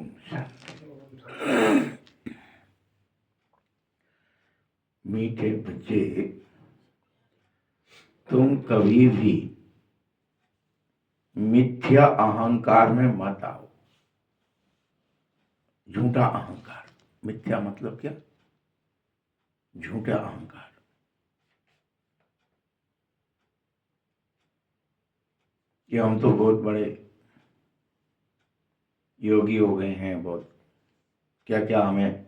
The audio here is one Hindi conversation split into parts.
ओम शांति। मीठे बच्चे, तुम कभी भी मिथ्या अहंकार में मत आओ। झूठा अहंकार, मिथ्या मतलब क्या? झूठा अहंकार। कि हम तो बहुत बड़े योगी हो गए हैं, बहुत क्या क्या हमें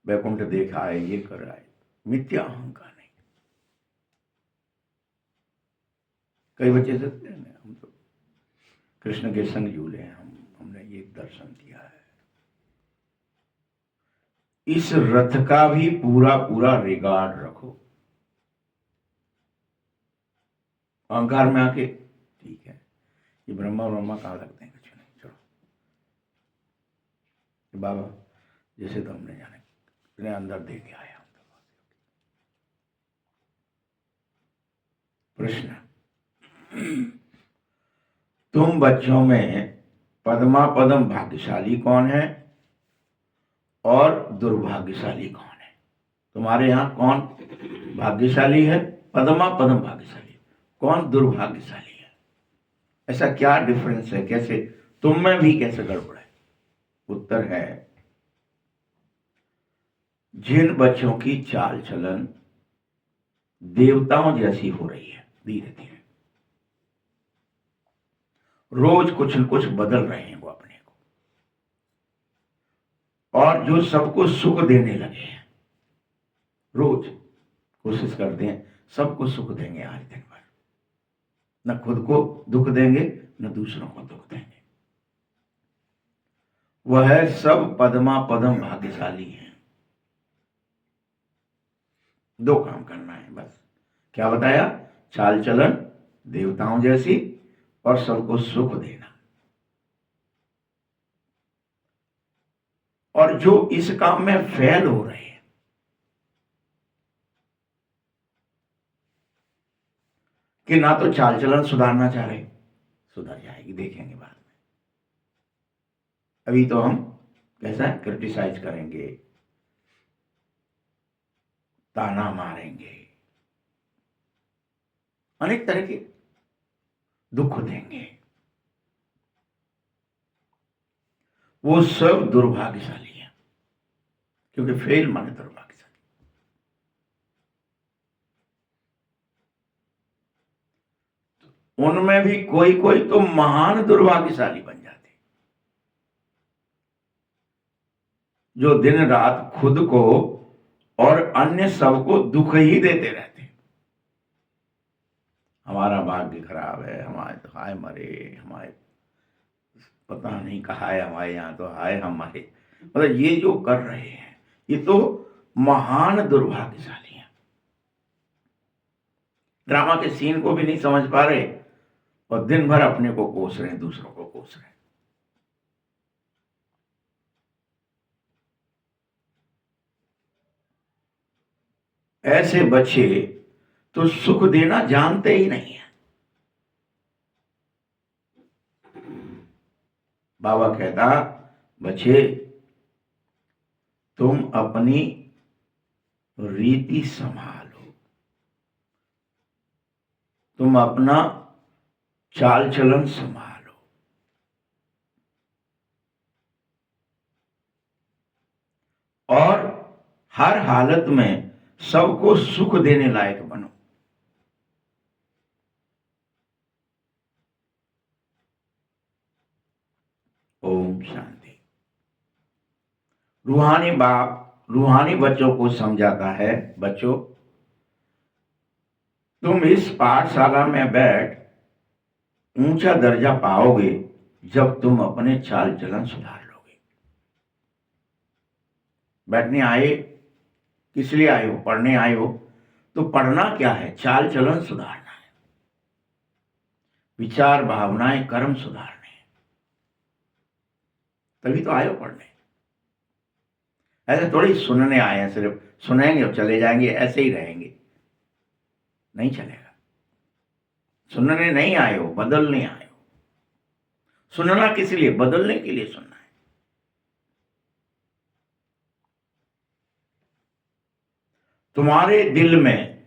वैकुंठ देखा है, ये कर रहा है। मिथ्या अहंकार नहीं। कई बच्चे सोचते हैं हम तो कृष्ण के संग झूले हैं, हमने ये दर्शन किया है। इस रथ का भी पूरा पूरा रिगार्ड रखो। अहंकार में आके ठीक है, ये ब्रह्मा ब्रह्मा कहाँ लगते हैं, कुछ नहीं, चलो बाबा जैसे तो हमने जाने इतने अंदर दे के आया। प्रश्न, तुम बच्चों में पद्मा पदम भाग्यशाली कौन है और दुर्भाग्यशाली कौन है? तुम्हारे यहाँ कौन भाग्यशाली है? पद्मा पदम भाग्यशाली। कौन दुर्भाग्यशाली है? ऐसा क्या डिफरेंस है? कैसे तुम में भी कैसे गड़बड़ है? उत्तर है, जिन बच्चों की चाल चलन देवताओं जैसी हो रही है, धीरे धीरे रोज कुछ न कुछ बदल रहे हैं वो अपने को, और जो सबको सुख देने लगे हैं, रोज कोशिश करते हैं सबको सुख देंगे आज दिन भर, न खुद को दुख देंगे न दूसरों को दुख देंगे। वह सब पद्मा पदम भाग्यशाली हैं। दो काम करना है बस। क्या बताया? चाल चलन देवताओं जैसी और सबको सुख देना। और जो इस काम में फेल हो रहे हैं, कि ना तो चाल चलन सुधारना चाह रहे, सुधर जाएगी, देखेंगे बाद में। अभी तो हम कैसा क्रिटिसाइज करेंगे, ताना मारेंगे, अनेक तरह के दुख देंगे। वो सब दुर्भाग्यशाली है, क्योंकि फेल माने दुर्भाग्यशाली। उनमें भी कोई कोई तो महान दुर्भाग्यशाली बन जाते, जो दिन रात खुद को और अन्य सबको दुख ही देते रहते। हमारा भाग्य खराब है, हमारे तो हाय मरे, हमारे पता नहीं कहा है, हमारे यहाँ तो हाय हमारे, मतलब ये जो कर रहे हैं ये तो महान दुर्भाग्यशाली हैं। ड्रामा के सीन को भी नहीं समझ पा रहे और दिन भर अपने को कोस रहे हैं, दूसरों को कोस रहे हैं। ऐसे बच्चे तो सुख देना जानते ही नहीं है। बाबा कहता, बच्चे तुम अपनी रीति संभालो, तुम अपना चाल चलन संभालो, और हर हालत में सबको सुख देने लायक बनो। ओम शांति। रूहानी बाप रूहानी बच्चों को समझाता है, बच्चों तुम इस पाठशाला में बैठ ऊंचा दर्जा पाओगे जब तुम अपने चाल चलन सुधार लोगे। बैठने आए किस लिए आए हो? पढ़ने आए हो, तो पढ़ना क्या है? चाल चलन सुधारना है, विचार भावनाएं कर्म सुधारने हैं, तभी तो आए हो पढ़ने। ऐसे थोड़ी सुनने आए हैं, सिर्फ सुनेंगे और चले जाएंगे, ऐसे ही रहेंगे, नहीं चलेगा। सुनने नहीं आए हो, बदलने आए हो। सुनना किस लिए? बदलने के लिए सुनना है। तुम्हारे दिल में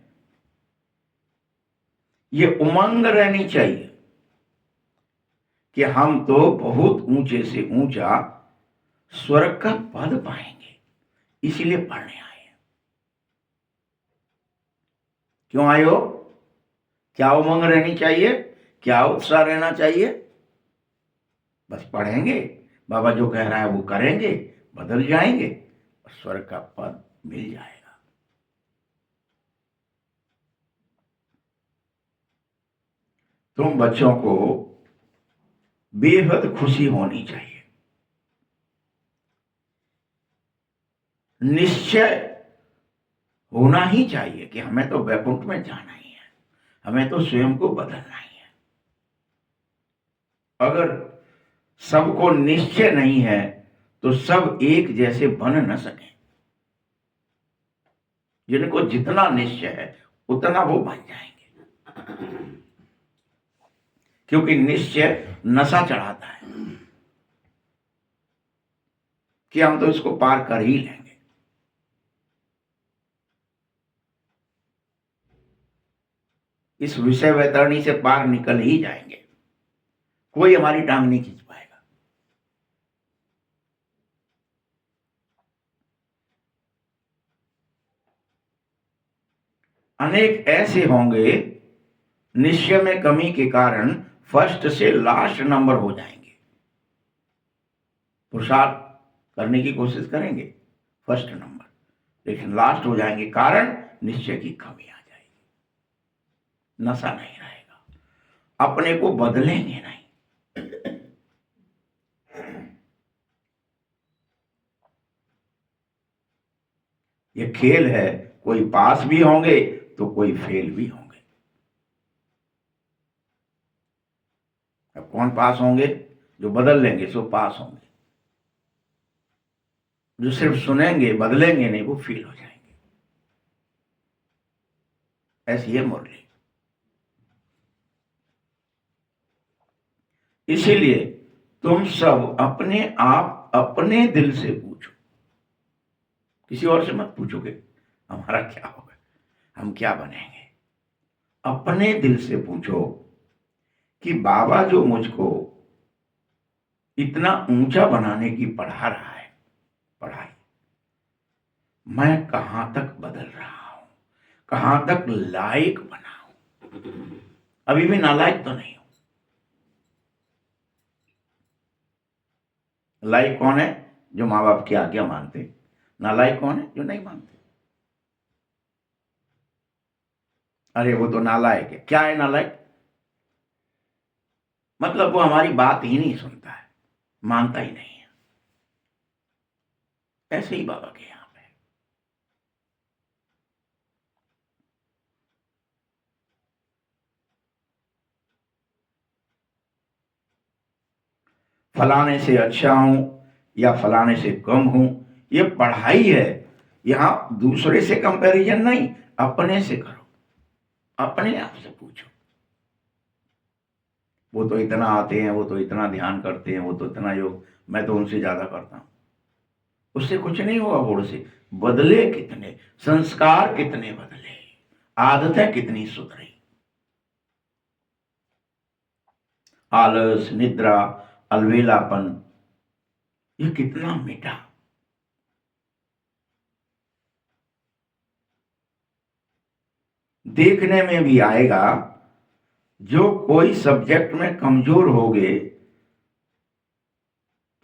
ये उमंग रहनी चाहिए कि हम तो बहुत ऊंचे से ऊंचा स्वर्ग का पद पाएंगे, इसीलिए पढ़ने आए हैं। क्यों आए हो? क्या उमंग रहनी चाहिए? क्या उत्साह रहना चाहिए? बस पढ़ेंगे, बाबा जो कह रहा है वो करेंगे, बदल जाएंगे और स्वर्ग का पद मिल जाएगा। तुम बच्चों को बेहद खुशी होनी चाहिए, निश्चय होना ही चाहिए कि हमें तो वैकुंठ में जाना ही है, हमें तो स्वयं को बदलना ही है। अगर सबको निश्चय नहीं है तो सब एक जैसे बन न सके। जिनको जितना निश्चय है उतना वो बन जाएंगे, क्योंकि निश्चय नशा चढ़ाता है कि हम तो इसको पार कर ही लेंगे। इस विषय वैतरणी से पार निकल ही जाएंगे, कोई हमारी टांग नहीं खींच पाएगा। अनेक ऐसे होंगे निश्चय में कमी के कारण फर्स्ट से लास्ट नंबर हो जाएंगे, पुरुषार्थ करने की कोशिश करेंगे फर्स्ट नंबर, लेकिन लास्ट हो जाएंगे, कारण निश्चय की कमी आ जाएगी, नशा नहीं रहेगा, अपने को बदलेंगे नहीं। ये खेल है, कोई पास भी होंगे तो कोई फेल भी होंगे। अब कौन पास होंगे? जो बदल लेंगे सो पास होंगे, जो सिर्फ सुनेंगे बदलेंगे नहीं वो फेल हो जाएंगे। ऐसी है मुरली। इसीलिए तुम सब अपने आप अपने दिल से पूछो, किसी और से मत पूछोगे हमारा क्या होगा, हम क्या बनेंगे। अपने दिल से पूछो कि बाबा जो मुझको इतना ऊंचा बनाने की पढ़ा रहा है पढ़ाई, मैं कहां तक बदल रहा हूं, कहां तक लायक बना हूं। अभी भी नालायक तो नहीं हूं। लायक कौन है? जो माँ बाप की आज्ञा मानते। नालायक कौन है? जो नहीं मानते। अरे वो तो नालायक है। क्या है नालायक? मतलब वो हमारी बात ही नहीं सुनता है, मानता ही नहीं है। ऐसे ही बाबा के यहां पे फलाने से अच्छा हूं या फलाने से कम हूं, ये पढ़ाई है। यहां दूसरे से कंपैरिजन नहीं, अपने से करो, अपने आप से पूछो। वो तो इतना आते हैं, वो तो इतना ध्यान करते हैं, वो तो इतना योग, मैं तो उनसे ज्यादा करता हूं। उससे कुछ नहीं होगा। गुण से बदले कितने, संस्कार कितने बदले, आदतें कितनी सुधरी। आलस, निद्रा, अलवेलापन, ये कितना मिटा। देखने में भी आएगा, जो कोई सब्जेक्ट में कमजोर होगे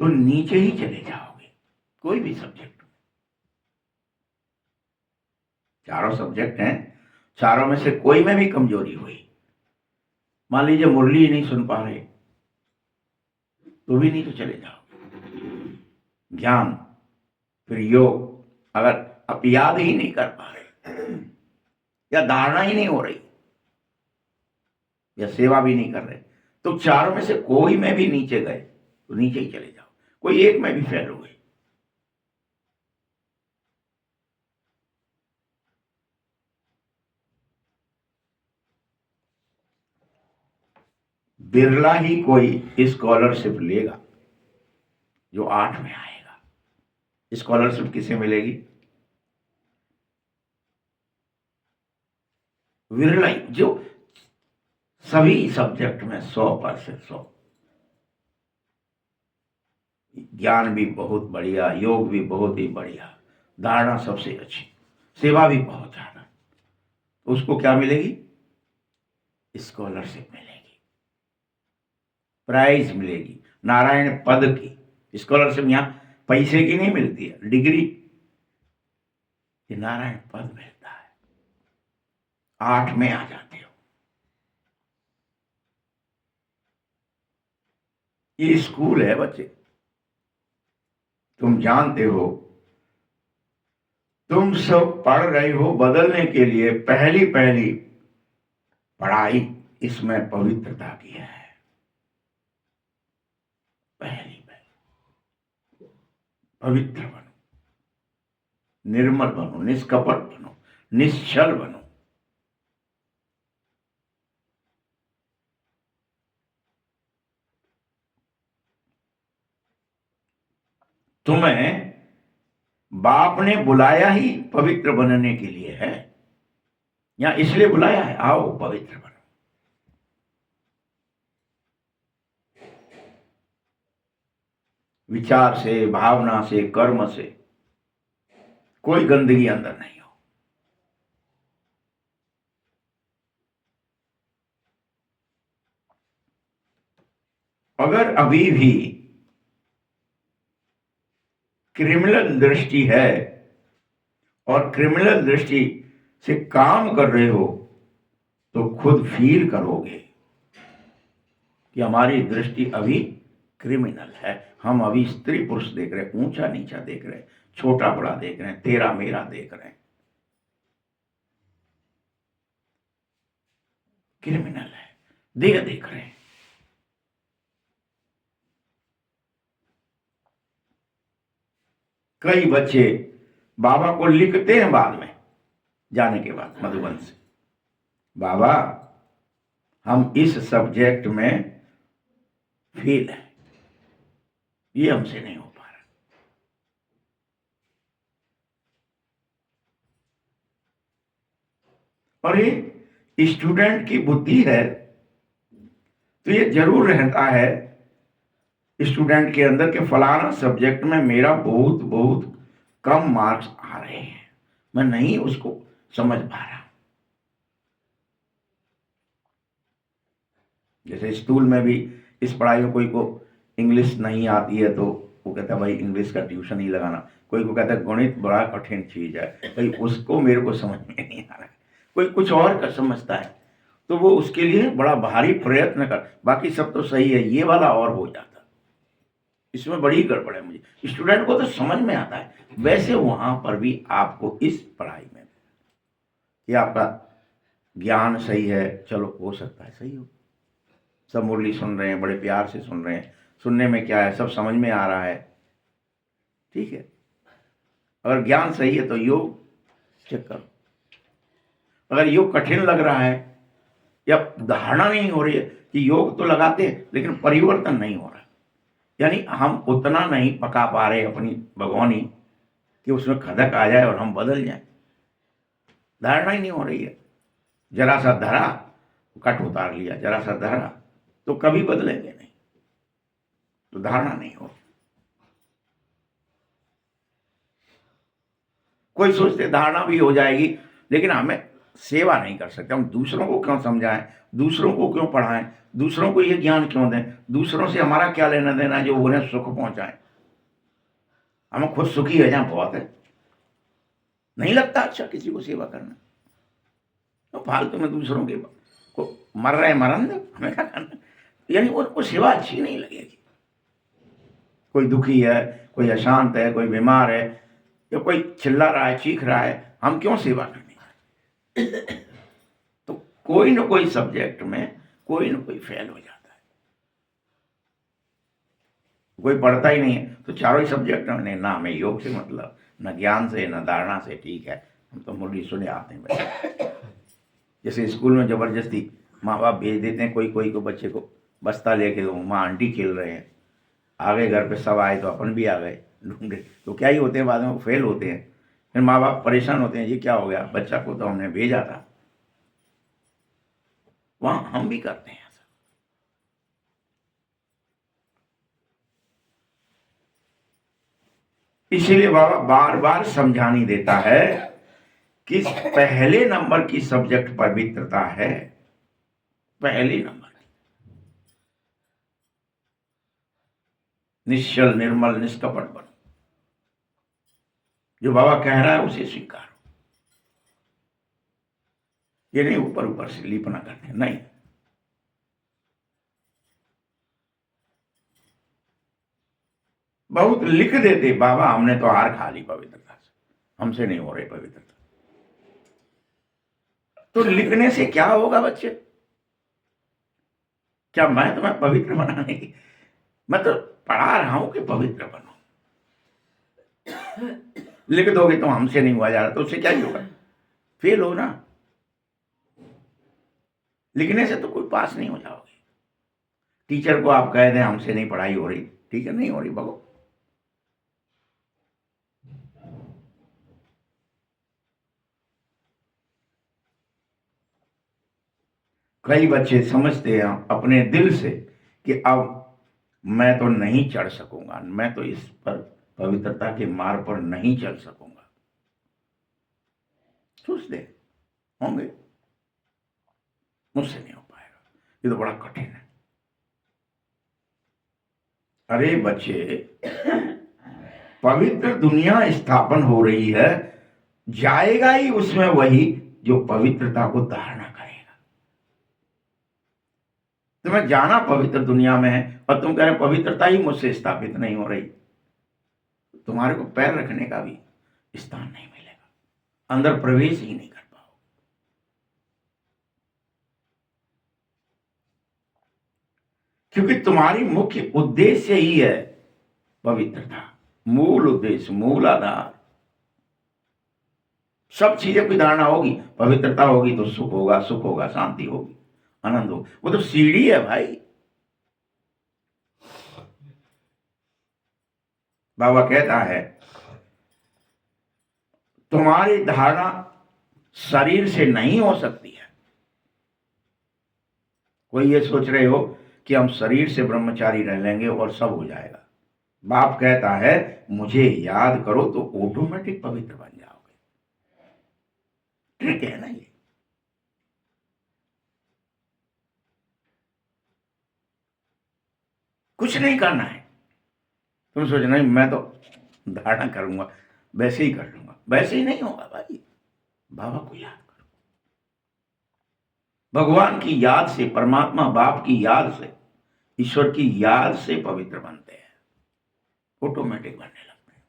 तो नीचे ही चले जाओगे। कोई भी सब्जेक्ट, चारों सब्जेक्ट हैं, चारों में से कोई में भी कमजोरी हुई, मान लीजिए मुरली ही नहीं सुन पा रहे तो भी नहीं तो चले जाओ। ज्ञान, फिर योग, अगर आप याद ही नहीं कर पा रहे या धारणा ही नहीं हो रही या सेवा भी नहीं कर रहे, तो चारों में से कोई में भी नीचे गए तो नीचे ही चले जाओ। कोई एक में भी फेल हुए, बिरला ही कोई स्कॉलरशिप लेगा जो 8 में आएगा। स्कॉलरशिप किसे मिलेगी? विरला ही जो सभी सब्जेक्ट में 100% 100। ज्ञान भी बहुत बढ़िया, योग भी बहुत ही बढ़िया, धारणा सबसे अच्छी, सेवा भी बहुत ज्यादा। उसको क्या मिलेगी? स्कॉलरशिप मिलेगी, प्राइज मिलेगी, नारायण पद की। स्कॉलरशिप यहाँ पैसे की नहीं मिलती है, डिग्री, ये नारायण पद मिलता है। 8 में आ जाते हो। ये स्कूल है बच्चे, तुम जानते हो, तुम सब पढ़ रहे हो बदलने के लिए। पहली पहली पढ़ाई इसमें पवित्रता की है। पहली पहली पवित्र बनो, निर्मल बनो, निष्कपट बनो, निश्चल बनो। तुम्हें बाप ने बुलाया ही पवित्र बनने के लिए है, या इसलिए बुलाया है, आओ पवित्र बनो। विचार से, भावना से, कर्म से कोई गंदगी अंदर नहीं हो। अगर अभी भी क्रिमिनल दृष्टि है और क्रिमिनल दृष्टि से काम कर रहे हो, तो खुद फील करोगे कि हमारी दृष्टि अभी क्रिमिनल है। हम अभी स्त्री पुरुष देख रहे हैं, ऊंचा नीचा देख रहे हैं, छोटा बड़ा देख रहे हैं, तेरा मेरा देख रहे हैं, क्रिमिनल है, देख रहे हैं। कई बच्चे बाबा को लिखते हैं बाद में, जाने के बाद मधुबन से, बाबा हम इस सब्जेक्ट में फेल है, ये हमसे नहीं हो पा रहा। और ये स्टूडेंट की बुद्धि है, तो ये जरूर रहता है स्टूडेंट के अंदर के फलाना सब्जेक्ट में मेरा बहुत बहुत कम मार्क्स आ रहे हैं, मैं नहीं उसको समझ पा रहा। जैसे स्कूल में भी इस पढ़ाई में कोई को इंग्लिश नहीं आती है तो वो कहता है भाई इंग्लिश का ट्यूशन ही लगाना, कोई को कहता है गणित बड़ा कठिन चीज है, भाई उसको मेरे को समझ में नहीं आ रहा है, कोई कुछ और का समझता है तो वो उसके लिए बड़ा भारी प्रयत्न कर, बाकी सब तो सही है, ये वाला और हो जाता, इसमें बड़ी गड़बड़ है। मुझे स्टूडेंट को तो समझ में आता है। वैसे वहां पर भी आपको इस पढ़ाई में कि आपका ज्ञान सही है, चलो हो सकता है सही हो, सब मुरली सुन रहे हैं, बड़े प्यार से सुन रहे हैं, सुनने में क्या है, सब समझ में आ रहा है, ठीक है। अगर ज्ञान सही है तो योग चेक करो। अगर योग कठिन लग रहा है या धारणा नहीं हो रही है कि योग तो लगाते हैं लेकिन परिवर्तन नहीं हो रहा, यानी हम उतना नहीं पका पा रहे अपनी भगवानी कि उसमें खदक आ जाए और हम बदल जाएं, धारणा ही नहीं हो रही है। जरा सा धरा कट उतार लिया, जरा सा धरा, तो कभी बदलेंगे नहीं, तो धारणा नहीं हो। कोई सोचते धारणा भी हो जाएगी लेकिन हमें सेवा नहीं कर सकते, हम दूसरों को क्यों समझाएं, दूसरों को क्यों पढ़ाएं, दूसरों को ये ज्ञान क्यों दें, दूसरों से हमारा क्या लेना देना जो उन्हें सुख पहुंचाएं, हम खुद सुखी है जहां बहुत है। नहीं लगता अच्छा किसी को सेवा करना, तो फालतू में दूसरों के को मर रहे मरन दो, हमें क्या करना, यानी उनको सेवा अच्छी नहीं लगेगी। कोई दुखी है, कोई अशांत है, कोई बीमार है, या कोई चिल्ला रहा है, चीख रहा है, हम क्यों सेवा करनी। तो कोई ना कोई सब्जेक्ट में कोई ना कोई फेल हो जाता है, कोई पढ़ता ही नहीं है तो चारों ही सब्जेक्ट में ना हमें योग से मतलब, ना ज्ञान से, ना धारणा से, ठीक है हम तो मुरली सुने आते हैं बच्चे। जैसे स्कूल में जबरदस्ती माँ बाप भेज देते हैं कोई कोई को बच्चे को, बस्ता लेके तो माँ आंटी खेल रहे हैं, आ गए घर पे, सब आए तो अपन भी आ गए ढूंढे, तो क्या ही होते हैं बाद में वो फेल होते हैं, फिर माँ बाप परेशान होते हैं, ये क्या हो गया, बच्चा को तो हमने भेजा था। वहां हम भी करते हैं ऐसा। इसीलिए बाबा बार बार समझानी देता है कि पहले नंबर की सब्जेक्ट पवित्रता है, पहले नंबर की। निश्चल निर्मल निष्कपट बनो, जो बाबा कह रहा है उसे स्वीकारो। ये नहीं ऊपर ऊपर से लीपना करते, नहीं। बहुत लिख देते बाबा, हमने तो हार खा ली पवित्रता से, हमसे नहीं हो रही पवित्रता। तो लिखने से क्या होगा बच्चे? क्या मैं तुम्हें पवित्र बनाने की, मैं तो पढ़ा रहा हूं कि पवित्र बनो। लिख दोगे तो हमसे नहीं हुआ जा रहा, तो उससे क्या ही होगा? फेल हो ना। लिखने से तो कोई पास नहीं हो जाओगे। टीचर को आप कह दें हमसे नहीं पढ़ाई हो रही, ठीक है, नहीं हो रही, भगो। कई बच्चे समझते हैं अपने दिल से कि अब मैं तो नहीं चढ़ सकूंगा, मैं तो इस पर पवित्रता के मार्ग पर नहीं चल सकूंगा। सोचते होंगे मुझसे नहीं हो पाएगा, ये तो बड़ा कठिन है। अरे बच्चे, पवित्र दुनिया स्थापन हो रही है, जाएगा ही उसमें वही जो पवित्रता को धारणा करेगा। तुम्हें जाना पवित्र दुनिया में है और तुम कह रहे पवित्रता ही मुझसे स्थापित नहीं हो रही, तुम्हारे को पैर रखने का भी स्थान नहीं मिलेगा, अंदर प्रवेश ही नहीं कर पाओगे। क्योंकि तुम्हारी मुख्य उद्देश्य ही है पवित्रता, मूल उद्देश्य, मूल आधार। सब चीजें की धारणा होगी, पवित्रता होगी तो सुख होगा, सुख होगा शांति होगी, आनंद होगा। वो तो सीढ़ी है भाई। बाबा कहता है तुम्हारी धारणा शरीर से नहीं हो सकती है। कोई ये सोच रहे हो कि हम शरीर से ब्रह्मचारी रह लेंगे और सब हो जाएगा। बाप कहता है मुझे याद करो तो ऑटोमेटिक पवित्र बन जाओगे। ठीक है ना? ये कुछ नहीं करना है। तुम सोच नहीं मैं तो धारणा करूंगा, वैसे ही कर लूंगा, वैसे ही नहीं होगा भाई। बाबा को याद करो, भगवान की याद से, परमात्मा बाप की याद से, ईश्वर की याद से पवित्र बनते हैं, ऑटोमेटिक बनने लगते हैं।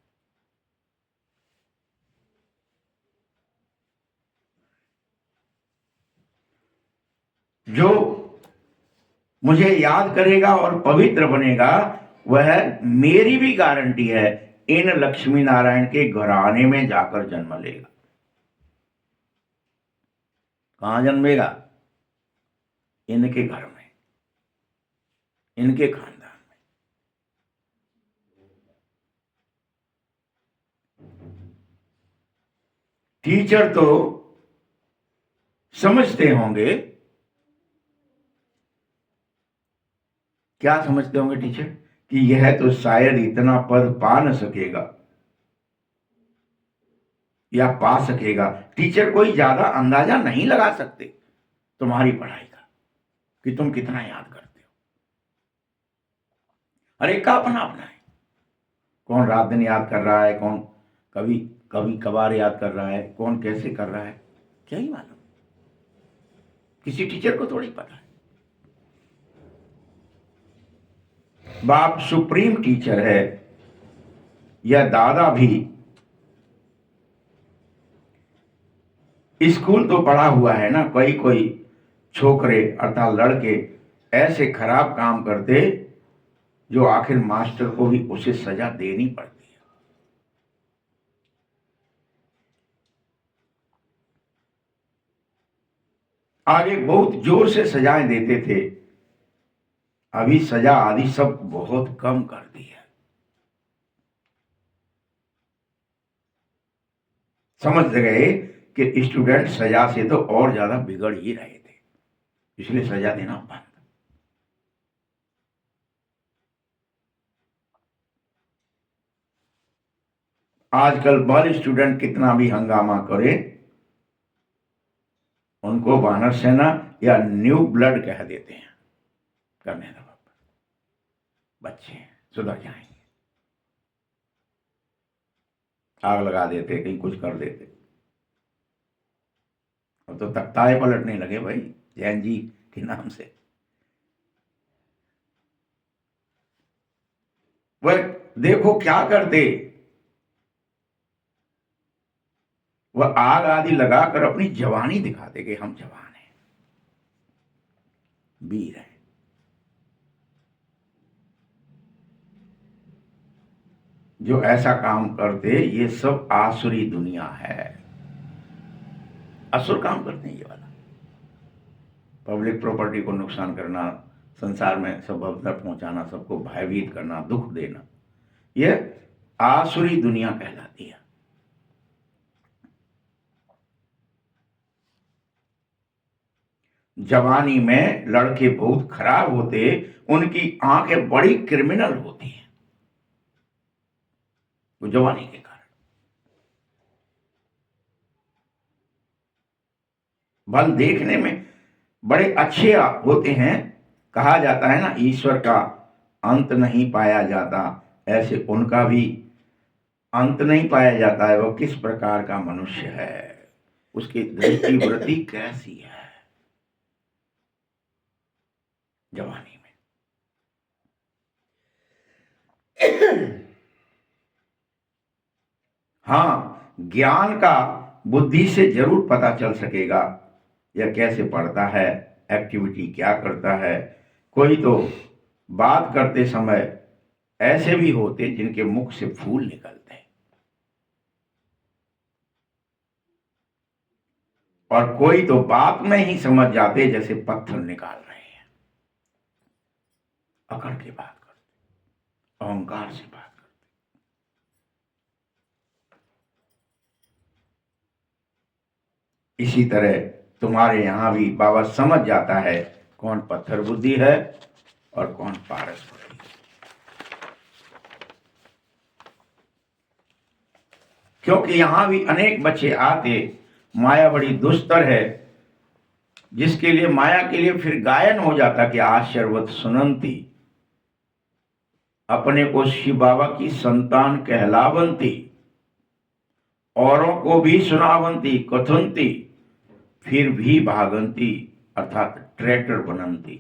जो मुझे याद करेगा और पवित्र बनेगा, वह मेरी भी गारंटी है इन लक्ष्मी नारायण के घराने में जाकर जन्म लेगा। कहां जन्मेगा? इनके घर में, इनके खानदान में। टीचर तो समझते होंगे, क्या समझते होंगे टीचर? कि यह तो शायद इतना पद पा न सकेगा या पा सकेगा। टीचर कोई ज्यादा अंदाजा नहीं लगा सकते तुम्हारी पढ़ाई का कि तुम कितना याद करते हो। हर एक का अपना अपना है। कौन रात दिन याद कर रहा है, कौन कभी कभी कभार याद कर रहा है, कौन कैसे कर रहा है, क्या ही मालूम। किसी टीचर को थोड़ी पता है। बाप सुप्रीम टीचर है, या दादा भी स्कूल तो पढ़ा हुआ है ना। कोई कोई छोकरे अर्थात लड़के ऐसे खराब काम करते जो आखिर मास्टर को भी उसे सजा देनी पड़ती है। आगे बहुत जोर से सजाएं देते थे, अभी सजा आदि सब बहुत कम कर दी है। समझ गए कि स्टूडेंट सजा से तो और ज्यादा बिगड़ ही रहे थे, इसलिए सजा देना बंद। आजकल भले स्टूडेंट कितना भी हंगामा करे, उनको वानर सेना या न्यू ब्लड कह देते हैं। करने दो, बच्चे सुधर जाएंगे। आग लगा देते, कहीं कुछ कर देते। अब तो तख्ताए पलटने लगे भाई, जैन जी के नाम से। वह देखो क्या करते, वह आग आदि लगाकर अपनी जवानी दिखाते कि हम जवान हैं, वीर हैं। जो ऐसा काम करते, ये सब आसुरी दुनिया है, असुर काम करते हैं ये वाला। पब्लिक प्रॉपर्टी को नुकसान करना, संसार में सब अवसर पहुंचाना, सबको भयभीत करना, दुख देना, यह आसुरी दुनिया कहलाती है। जवानी में लड़के बहुत खराब होते, उनकी आंखें बड़ी क्रिमिनल होती हैं, वो जवानी के कारण। बल देखने में बड़े अच्छे होते हैं, कहा जाता है ना, ईश्वर का अंत नहीं पाया जाता, ऐसे उनका भी अंत नहीं पाया जाता है। वो किस प्रकार का मनुष्य है, उसकी दृष्टि वृत्ति कैसी है जवानी में। हाँ, ज्ञान का बुद्धि से जरूर पता चल सकेगा, यह कैसे पढ़ता है, एक्टिविटी क्या करता है। कोई तो बात करते समय ऐसे भी होते जिनके मुख से फूल निकलते हैं, और कोई तो बात में ही समझ जाते जैसे पत्थर निकाल रहे हैं। अकड़ के बात करते, अहंकार से बात करते। इसी तरह तुम्हारे यहां भी बाबा समझ जाता है कौन पत्थर बुद्धि है और कौन पारस बुद्धि। क्योंकि यहां भी अनेक बच्चे आते, माया बड़ी दुस्तर है, जिसके लिए माया के लिए फिर गायन हो जाता कि आश्चर्यवत सुनंती, अपने को शिव बाबा की संतान कहलावंती, औरों को भी सुनावंती कथुनती, फिर भी भागंती, अर्थात ट्रैक्टर बनंती,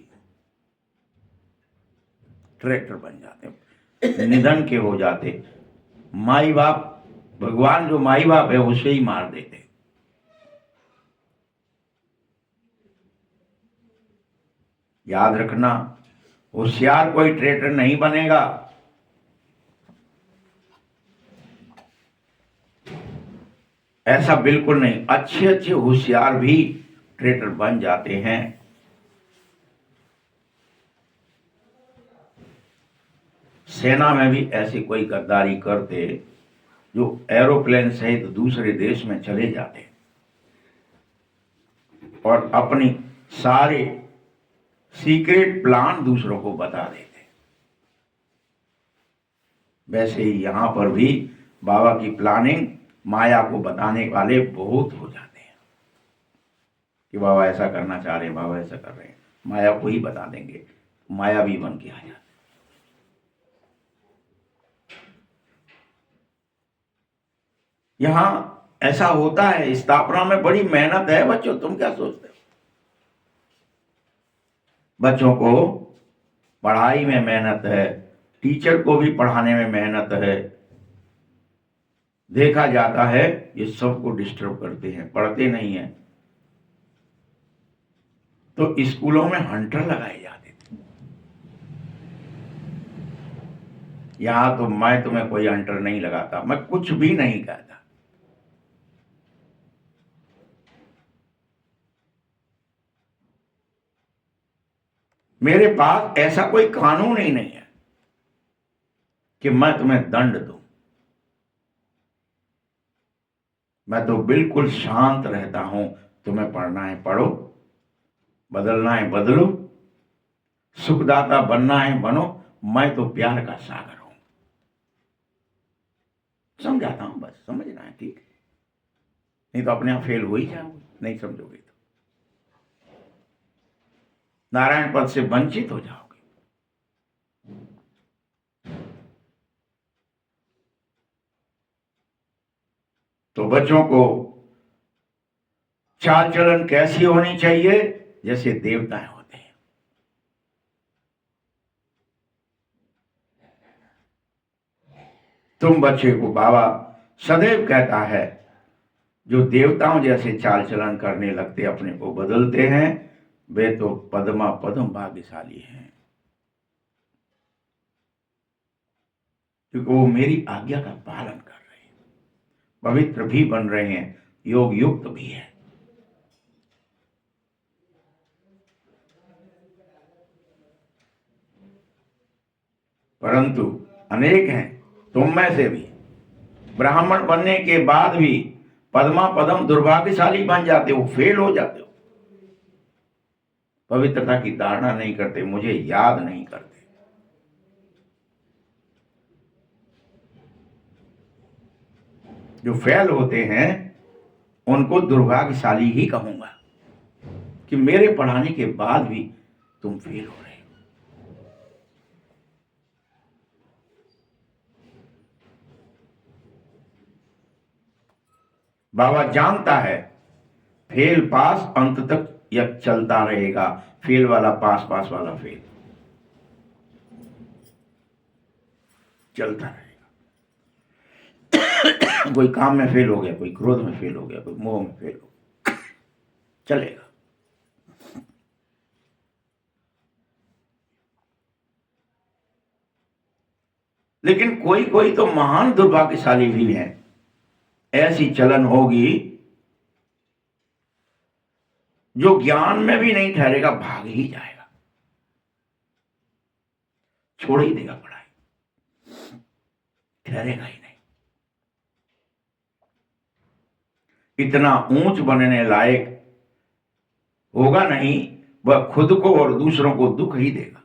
ट्रैक्टर बन जाते, निधन के हो जाते। माई बाप, भगवान जो माई बाप है उसे ही मार देते। याद रखना, होशियार कोई ट्रेटर नहीं बनेगा। ऐसा बिल्कुल नहीं, अच्छे अच्छे होशियार भी ट्रेटर बन जाते हैं। सेना में भी ऐसी कोई गद्दारी करते जो एरोप्लेन सहित दूसरे देश में चले जाते और अपनी सारे सीक्रेट प्लान दूसरों को बता देते। वैसे ही यहां पर भी बाबा की प्लानिंग माया को बताने वाले बहुत हो जाते हैं कि बाबा ऐसा करना चाह रहे हैं, बाबा ऐसा कर रहे हैं, माया को ही बता देंगे, माया भी बन के आ जाते। यहां ऐसा होता है, स्थापना में बड़ी मेहनत है बच्चों, तुम क्या सोचते हो? बच्चों को पढ़ाई में मेहनत है, टीचर को भी पढ़ाने में मेहनत है। देखा जाता है ये सबको डिस्टर्ब करते हैं, पढ़ते नहीं हैं। तो स्कूलों में हंटर लगाए जाते थे। यहां तो मैं तुम्हें कोई हंटर नहीं लगाता, मैं कुछ भी नहीं कहता। मेरे पास ऐसा कोई कानून ही नहीं है कि मैं तुम्हें दंड दूं। मैं तो बिल्कुल शांत रहता हूं, तुम्हें पढ़ना है पढ़ो, बदलना है बदलो, सुखदाता बनना है बनो, मैं तो प्यार का सागर हूं। समझाता हूं, बस समझना है, ठीक है? नहीं तो अपने आप फेल हो ही जाओगे, नहीं समझोगे तो नारायण पद से वंचित हो जाओगे। तो बच्चों को चाल चलन कैसी होनी चाहिए? जैसे देवताएं होते हैं। तुम बच्चे को बाबा सदैव कहता है, जो देवताओं जैसे चाल चलन करने लगते, अपने को बदलते हैं, वे तो पद्मा पद्म भाग्यशाली हैं, क्योंकि वो मेरी आज्ञा का पालन कर रहे हैं, पवित्र भी बन रहे हैं, योग युक्त भी है। परंतु अनेक हैं, तुम में से भी ब्राह्मण बनने के बाद भी पद्मा पद्म दुर्भाग्यशाली बन जाते हो, फेल हो जाते हो, पवित्रता की धारणा नहीं करते, मुझे याद नहीं करते। जो फेल होते हैं उनको दुर्भाग्यशाली ही कहूंगा, कि मेरे पढ़ाने के बाद भी तुम फेल हो रहे हो। बाबा जानता है फेल पास अंत तक यह चलता रहेगा, फेल वाला पास, पास वाला फेल, चलता रहेगा। कोई काम में फेल हो गया, कोई क्रोध में फेल हो गया, कोई मोह में फेल हो गया, चलेगा। लेकिन कोई कोई तो महान दुर्भाग्यशाली भी है, ऐसी चलन होगी जो ज्ञान में भी नहीं ठहरेगा, भाग ही जाएगा, छोड़ ही देगा पढ़ाई, ठहरेगा ही नहीं। इतना ऊंच बनने लायक होगा नहीं, वह खुद को और दूसरों को दुख ही देगा।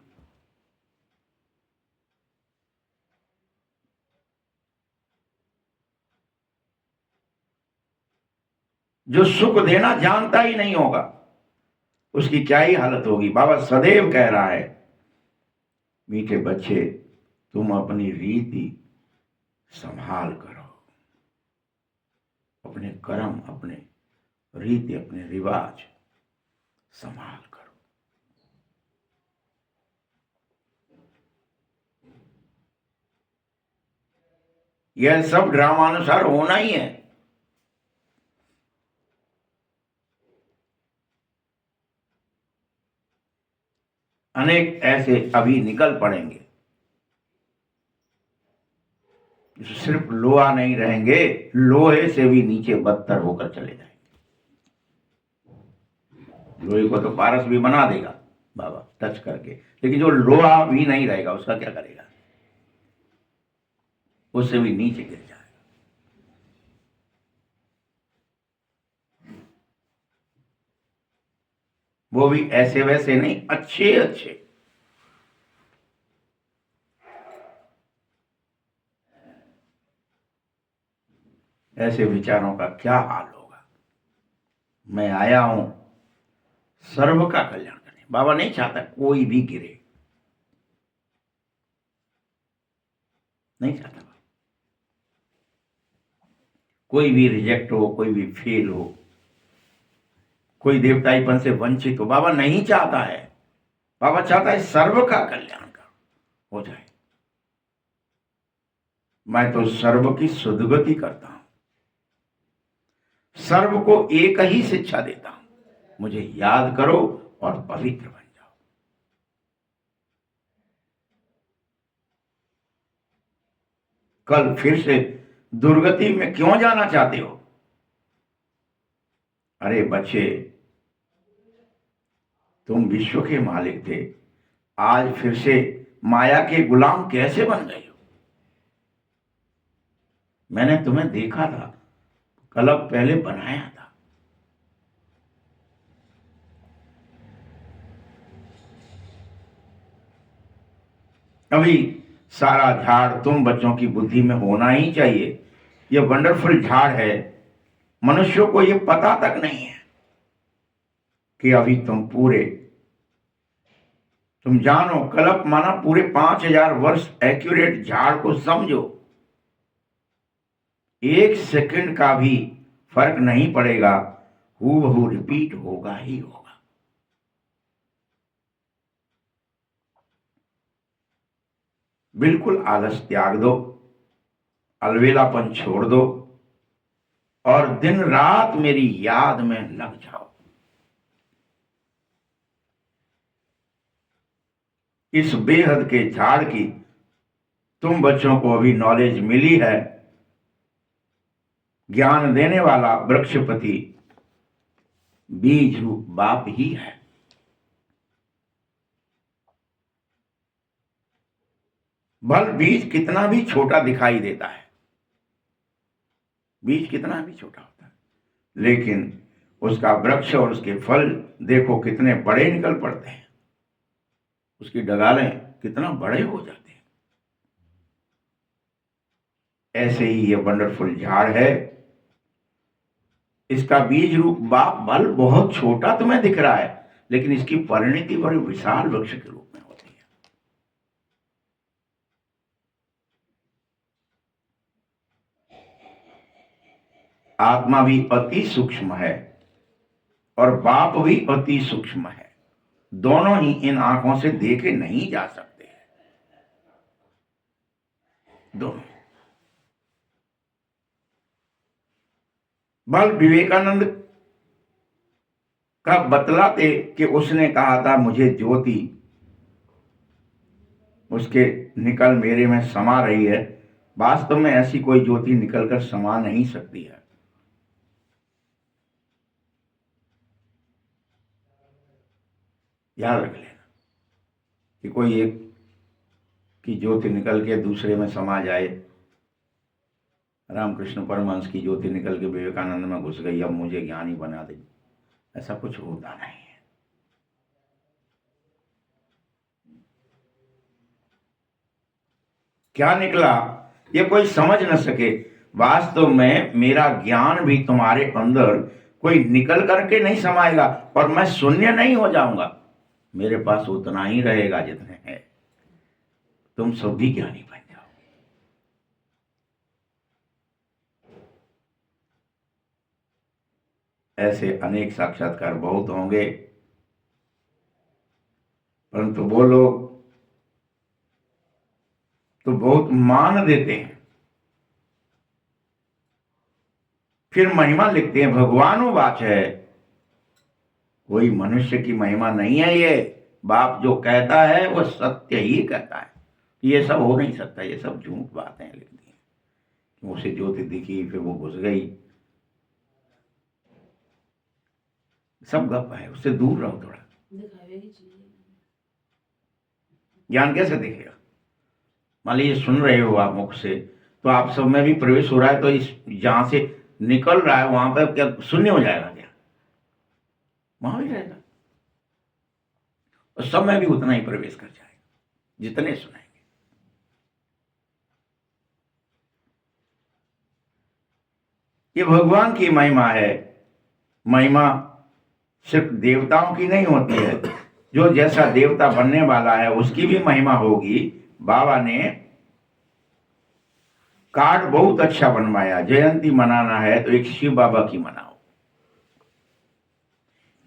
जो सुख देना जानता ही नहीं होगा, उसकी क्या ही हालत होगी। बाबा सदैव कह रहा है, मीठे बच्चे तुम अपनी रीति संभाल करो, अपने कर्म, अपने रीति, अपने रिवाज संभाल करो। यह सब ड्रामानुसार होना ही है। अनेक ऐसे अभी निकल पड़ेंगे जो सिर्फ लोहा नहीं रहेंगे, लोहे से भी नीचे बदतर होकर चले जाएंगे। लोहे को तो पारस भी बना देगा बाबा टच करके, लेकिन जो लोहा भी नहीं रहेगा उसका क्या करेगा? उससे भी नीचे गिर जाएगा। वो भी ऐसे वैसे नहीं, अच्छे अच्छे। ऐसे विचारों का क्या हाल होगा? मैं आया हूं सर्व का कल्याण करने। बाबा नहीं चाहता कोई भी गिरे, नहीं चाहता कोई भी रिजेक्ट हो, कोई भी फेल हो, कोई देवताईपन से वंचित हो। बाबा नहीं चाहता है। बाबा चाहता है सर्व का कल्याण हो जाए। मैं तो सर्व की सद्गति करता हूं, सर्व को एक ही शिक्षा देता हूं, मुझे याद करो और पवित्र बन जाओ। कल फिर से दुर्गति में क्यों जाना चाहते हो? अरे बच्चे, तुम विश्व के मालिक थे, आज फिर से माया के गुलाम कैसे बन गए हो? मैंने तुम्हें देखा था, कलप पहले बनाया था। अभी सारा झाड़ तुम बच्चों की बुद्धि में होना ही चाहिए। ये वंडरफुल झाड़ है। मनुष्यों को ये पता तक नहीं है कि अभी तुम जानो, कल्प माना पूरे 5,000 वर्ष एक्यूरेट झाड़ को समझो। 1 सेकंड का भी फर्क नहीं पड़ेगा, हूबहू रिपीट होगा ही होगा। बिल्कुल आलस त्याग दो, अलवेलापन छोड़ दो और दिन रात मेरी याद में लग जाओ। इस बेहद के झाड़ की तुम बच्चों को अभी नॉलेज मिली है। ज्ञान देने वाला वृक्षपति बीज रूप बाप ही है। भल बीज कितना भी छोटा दिखाई देता है, बीज कितना भी छोटा होता है, लेकिन उसका वृक्ष और उसके फल देखो कितने बड़े निकल पड़ते हैं, उसकी डगालें कितना बड़े हो जाते हैं। ऐसे ही ये वंडरफुल झाड़ है। इसका बीज रूप बाप बल बहुत छोटा तुम्हें दिख रहा है, लेकिन इसकी परिणति बड़ी विशाल वृक्ष के रूप में होती है। आत्मा भी अति सूक्ष्म है और बाप भी अति सूक्ष्म है। दोनों ही इन आंखों से देखे नहीं जा सकते हैं, दोनों। बल विवेकानंद का बतलाते कि उसने कहा था मुझे ज्योति उसके निकल मेरे में समा रही है। वास्तव में ऐसी कोई ज्योति निकलकर समा नहीं सकती है। याद रख लेना कि कोई एक की ज्योति निकल के दूसरे में समा जाए। रामकृष्ण परमहंस की ज्योति निकल के विवेकानंद में घुस गई, अब मुझे ज्ञानी बना दे, ऐसा कुछ होता नहीं है। क्या निकला ये कोई समझ न सके। वास्तव में मेरा ज्ञान भी तुम्हारे अंदर कोई निकल करके नहीं समाएगा और मैं शून्य नहीं हो जाऊंगा। मेरे पास उतना ही रहेगा जितने हैं। तुम सब भी ज्ञानी बन जाओ। ऐसे अनेक साक्षात्कार बहुत होंगे, परंतु वो लोग तो बहुत मान देते हैं, फिर महिमा लिखते हैं। भगवानो वाच है, कोई मनुष्य की महिमा नहीं है। ये बाप जो कहता है वो सत्य ही कहता है। ये सब हो नहीं सकता, ये सब झूठ बातें लिख दी हैं। उसे ज्योति दिखी फिर वो घुस गई, सब गप है। उससे दूर रहो थोड़ा। ज्ञान कैसे दिखेगा? मान लीजिए सुन रहे हो आप मुख से, तो आप सब में भी प्रवेश हो रहा है, तो इस जहां से निकल रहा है वहां पर क्या शून्य हो जाएगा क्या? वहां भी रहेगा और सब में भी उतना ही प्रवेश कर जाएगा जितने सुनाएंगे। ये भगवान की महिमा है। महिमा सिर्फ देवताओं की नहीं होती है। जो जैसा देवता बनने वाला है उसकी भी महिमा होगी। बाबा ने कार्ड बहुत अच्छा बनवाया, जयंती मनाना है तो एक शिव बाबा की मनाओ।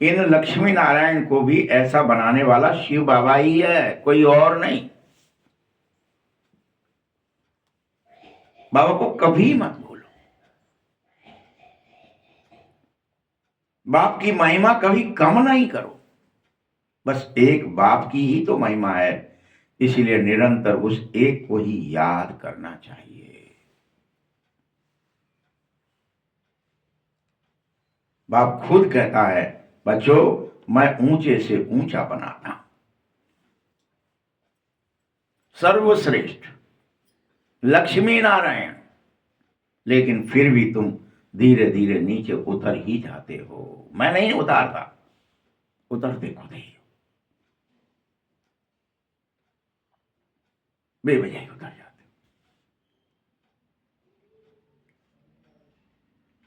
इन लक्ष्मी नारायण को भी ऐसा बनाने वाला शिव बाबा ही है, कोई और नहीं। बाबा को कभी मत भूलो। बाप की महिमा कभी कम नहीं करो। बस एक बाप की ही तो महिमा है, इसलिए निरंतर उस एक को ही याद करना चाहिए। बाप खुद कहता है, बच्चों मैं ऊंचे से ऊंचा बनाता हूं, सर्वश्रेष्ठ लक्ष्मी नारायण, लेकिन फिर भी तुम धीरे धीरे नीचे उतर ही जाते हो। मैं नहीं उतारता, उतरते खुद ही। बेवजह उतर जाते।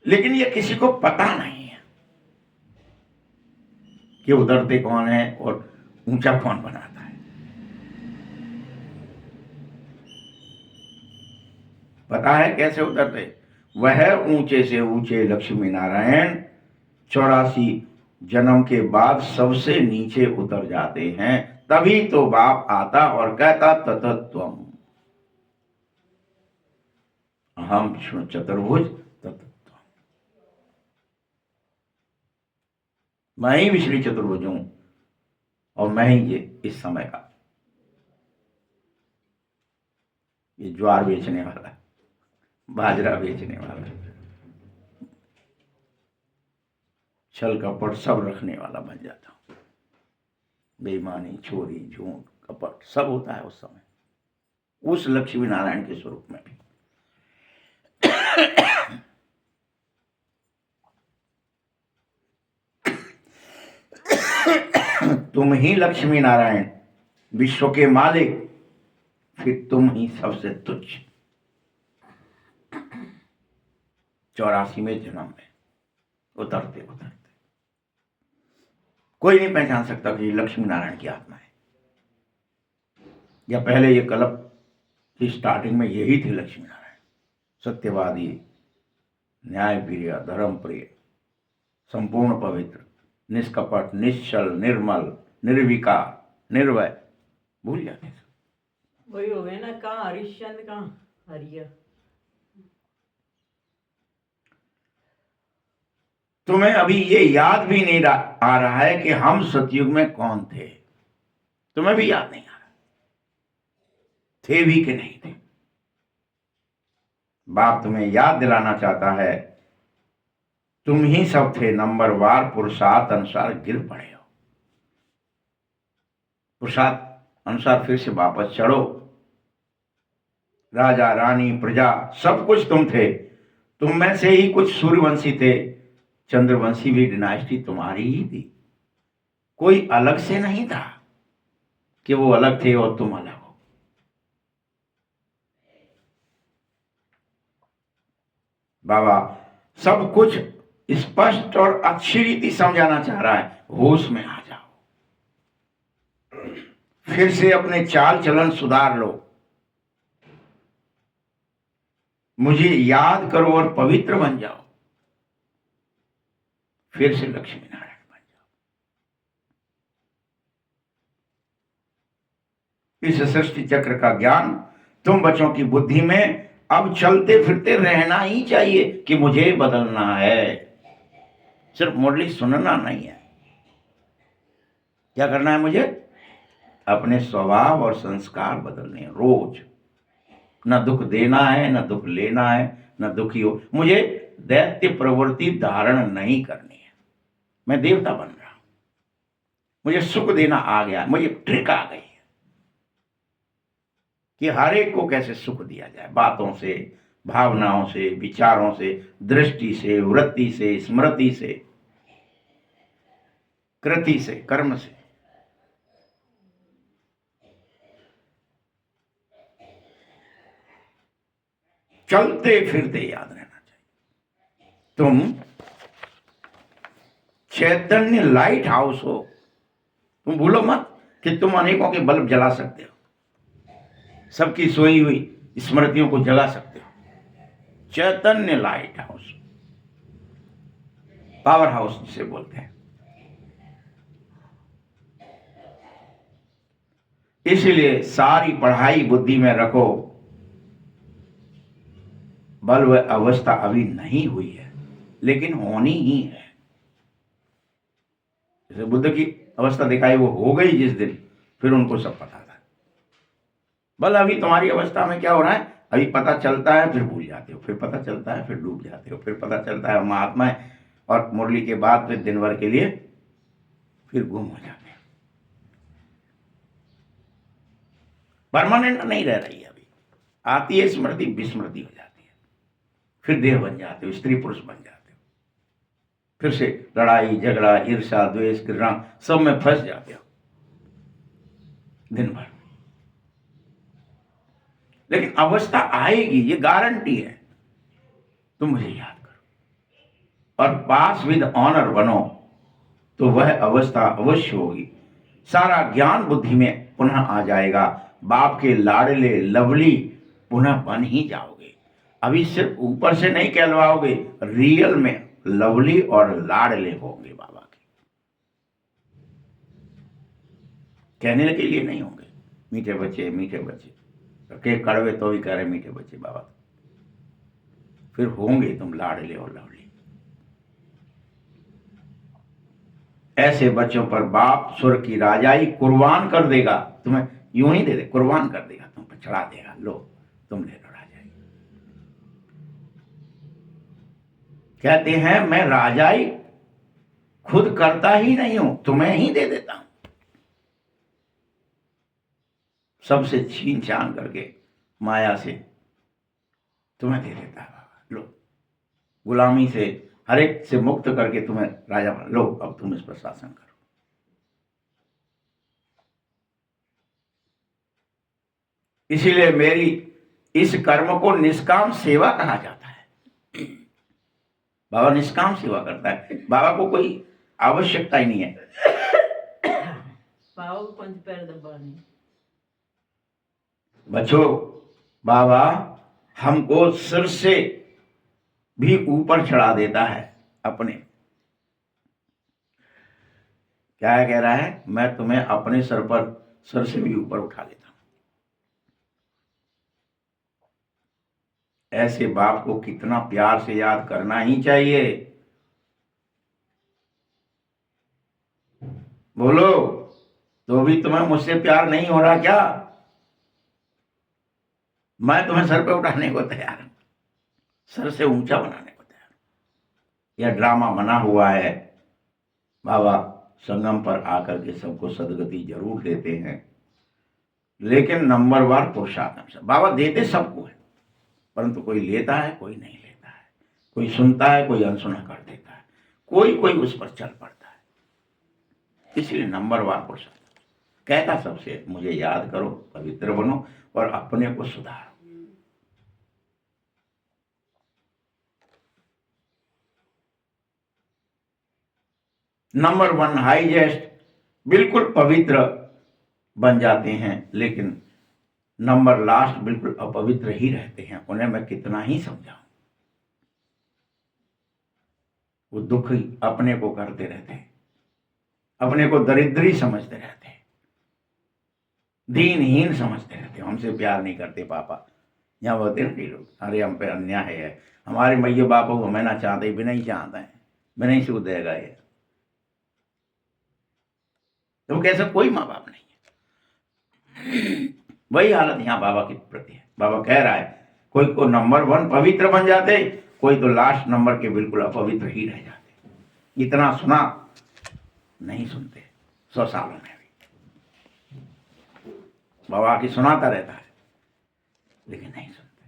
लेकिन ये किसी को पता नहीं है कि उतरते कौन है और ऊंचा कौन बनाता है। पता है कैसे उतरते? वह ऊंचे से ऊंचे लक्ष्मी नारायण 84 जन्म के बाद सबसे नीचे उतर जाते हैं। तभी तो बाप आता और कहता ततत्वम अहम विष्णु चतुर्भुज ततत्वम, मैं ही विष्णु चतुर्भुज हूं और मैं ही ये इस समय का ये ज्वार बेचने वाला, बाजरा बेचने वाला, छल कपट सब रखने वाला बन जाता हूं। बेईमानी, चोरी, झूठ, कपट सब होता है उस समय, उस लक्ष्मी नारायण के स्वरूप में भी। तुम ही लक्ष्मी नारायण, विश्व के मालिक, फिर तुम ही सबसे तुच्छ। 84वें जन्म में उतरते उतरते कोई नहीं पहचान सकता कि ये लक्ष्मी नारायण की आत्मा है, या पहले ये कल्प की स्टार्टिंग में यही थे लक्ष्मी नारायण, सत्यवादी, न्याय प्रिय, धर्म प्रिय, संपूर्ण पवित्र, निष्कपट, निश्चल, निर्मल, निर्विकार, निर्भय। भूल जाते वही हो गए ना, कहाँ हरिश्चंद्र, कहाँ हरिया। तुम्हें अभी ये याद भी नहीं आ रहा है कि हम सतयुग में कौन थे। तुम्हें भी याद नहीं आ रहा थे भी कि नहीं थे। बाप तुम्हें याद दिलाना चाहता है, तुम ही सब थे, नंबरवार पुरुषार्थ अनुसार गिर पड़े हो। पुरुषार्थ अनुसार फिर से वापस चढ़ो। राजा, रानी, प्रजा सब कुछ तुम थे। तुम में से ही कुछ सूर्यवंशी थे, चंद्रवंशी भी डिनाइस्टी तुम्हारी ही थी। कोई अलग से नहीं था कि वो अलग थे और तुम अलग हो। बाबा सब कुछ स्पष्ट और अच्छी रीति समझाना चाह रहा है। होश में आ जाओ, फिर से अपने चाल चलन सुधार लो, मुझे याद करो और पवित्र बन जाओ, फिर से लक्ष्मी नारायण बन जाओ। इस सृष्टि चक्र का ज्ञान तुम बच्चों की बुद्धि में अब चलते फिरते रहना ही चाहिए कि मुझे बदलना है। सिर्फ मुरली सुनना नहीं है। क्या करना है मुझे? अपने स्वभाव और संस्कार बदलने हैं रोज। न दुख देना है, न दुख लेना है, न दुखी हो। मुझे दैत्य प्रवृत्ति धारण नहीं करनी है। मैं देवता बन रहा हूं, मुझे सुख देना आ गया, मुझे ट्रिक आ गई है कि हर एक को कैसे सुख दिया जाए, बातों से, भावनाओं से, विचारों से, दृष्टि से, वृत्ति से, स्मृति से, कृति से, कर्म से। चलते फिरते याद रहना चाहिए, तुम चैतन्य लाइट हाउस हो। तुम भूलो मत कि तुम अनेकों के बल्ब जला सकते हो, सबकी सोई हुई स्मृतियों को जगा सकते हो। चैतन्य लाइट हाउस, पावर हाउस जिसे बोलते हैं। इसलिए सारी पढ़ाई बुद्धि में रखो। बल्ब अवस्था अभी नहीं हुई है, लेकिन होनी ही है। जैसे बुद्ध की अवस्था दिखाई वो हो गई जिस दिन, फिर उनको सब पता था। बल अभी तुम्हारी अवस्था में क्या हो रहा है? अभी पता चलता है, फिर भूल जाते हो, फिर पता चलता है, फिर डूब जाते हो, फिर पता चलता है महात्मा है, और मुरली के बाद फिर दिन भर के लिए फिर गुम हो जाते हैं। परमानेंट नहीं रह रही है। अभी आती है स्मृति, विस्मृति हो जाती है, फिर देह बन जाते हो, स्त्री पुरुष बन जाते हो, फिर से लड़ाई झगड़ा, ईर्ष्या, द्वेष, घृणा सब में फंस जाते हो दिन भर। लेकिन अवस्था आएगी, ये गारंटी है। तुम मुझे याद करो और पास विद ऑनर बनो, तो वह अवस्था अवश्य होगी। सारा ज्ञान बुद्धि में पुनः आ जाएगा। बाप के लाडले लवली पुनः बन ही जाओगे। अभी सिर्फ ऊपर से नहीं कहलवाओगे, रियल में लवली और लाडले होंगे बाबा के। कहने के लिए नहीं होंगे मीठे बच्चे मीठे बच्चे, के कड़वे तो भी कह रहे मीठे बच्चे बाबा, फिर होंगे तुम लाडले और लवली। ऐसे बच्चों पर बाप सुर की राजाई कुर्बान कर देगा, तुम्हें यूं ही दे दे, कुर्बान कर देगा, तुम पर चढ़ा देगा, लो तुम ले लो राजाई। कहते हैं मैं राजाई खुद करता ही नहीं हूं, तुम्हें ही दे देता हूं। सबसे छीन छान करके माया से तुम्हें दे देता है बाबा, लो गुलामी से हर एक से मुक्त करके तुम्हें राजा बना, लो अब तुम इस पर शासन करो। इसीलिए मेरी इस कर्म को निष्काम सेवा कहा जाता है। बाबा निष्काम सेवा करता है, बाबा को कोई आवश्यकता ही नहीं है। पाओ पंच पैर दबाने। बच्चों, बाबा हमको सिर से भी ऊपर चढ़ा देता है अपने। क्या कह रहा है, मैं तुम्हें अपने सर से भी ऊपर उठा लेता हूं। ऐसे बाप को कितना प्यार से याद करना ही चाहिए। बोलो, तो भी तुम्हें मुझसे प्यार नहीं हो रहा क्या? मैं तुम्हें सर पे उठाने को तैयार हूं, सर से ऊंचा बनाने को तैयार हूं। यह ड्रामा बना हुआ है। बाबा संगम पर आकर के सबको सदगति जरूर देते हैं, लेकिन नंबरवार पुरुषार्थम से बाबा देते सबको है, परंतु कोई लेता है कोई नहीं लेता है, कोई सुनता है कोई अनसुना कर देता है, कोई कोई उस पर चल पड़ता है। इसलिए नंबरवार पुरुषार्थ कहता सबसे, मुझे याद करो, पवित्र बनो और अपने को सुधारो। नंबर 1 हाईएस्ट बिल्कुल पवित्र बन जाते हैं, लेकिन नंबर लास्ट बिल्कुल अपवित्र ही रहते हैं। उन्हें मैं कितना ही समझाऊं, वो दुख ही अपने को करते रहते हैं, अपने को दरिद्री समझते रहते हैं, दीनहीन समझते रहते हैं। हमसे प्यार नहीं करते पापा। यहाँ बोलते हैं लोग, अरे हम पे अन्याय है, हमारे मैया बापा को हमें ना चाहते, बिना ही चाहते हैं, बिना ही सूद देगा ये। तो कैसा कोई माँ बाप नहीं है। वही हालत यहाँ बाबा के प्रति है। बाबा कह रहा है, कोई को नंबर 1 पवित्र बन जाते, कोई तो लास्ट नंबर के बिल्कुल अपवित्र ही रह जाते। इतना सुना नहीं सुनते 100 सालों में भी। बाबा की सुनाता रहता है लेकिन नहीं सुनते।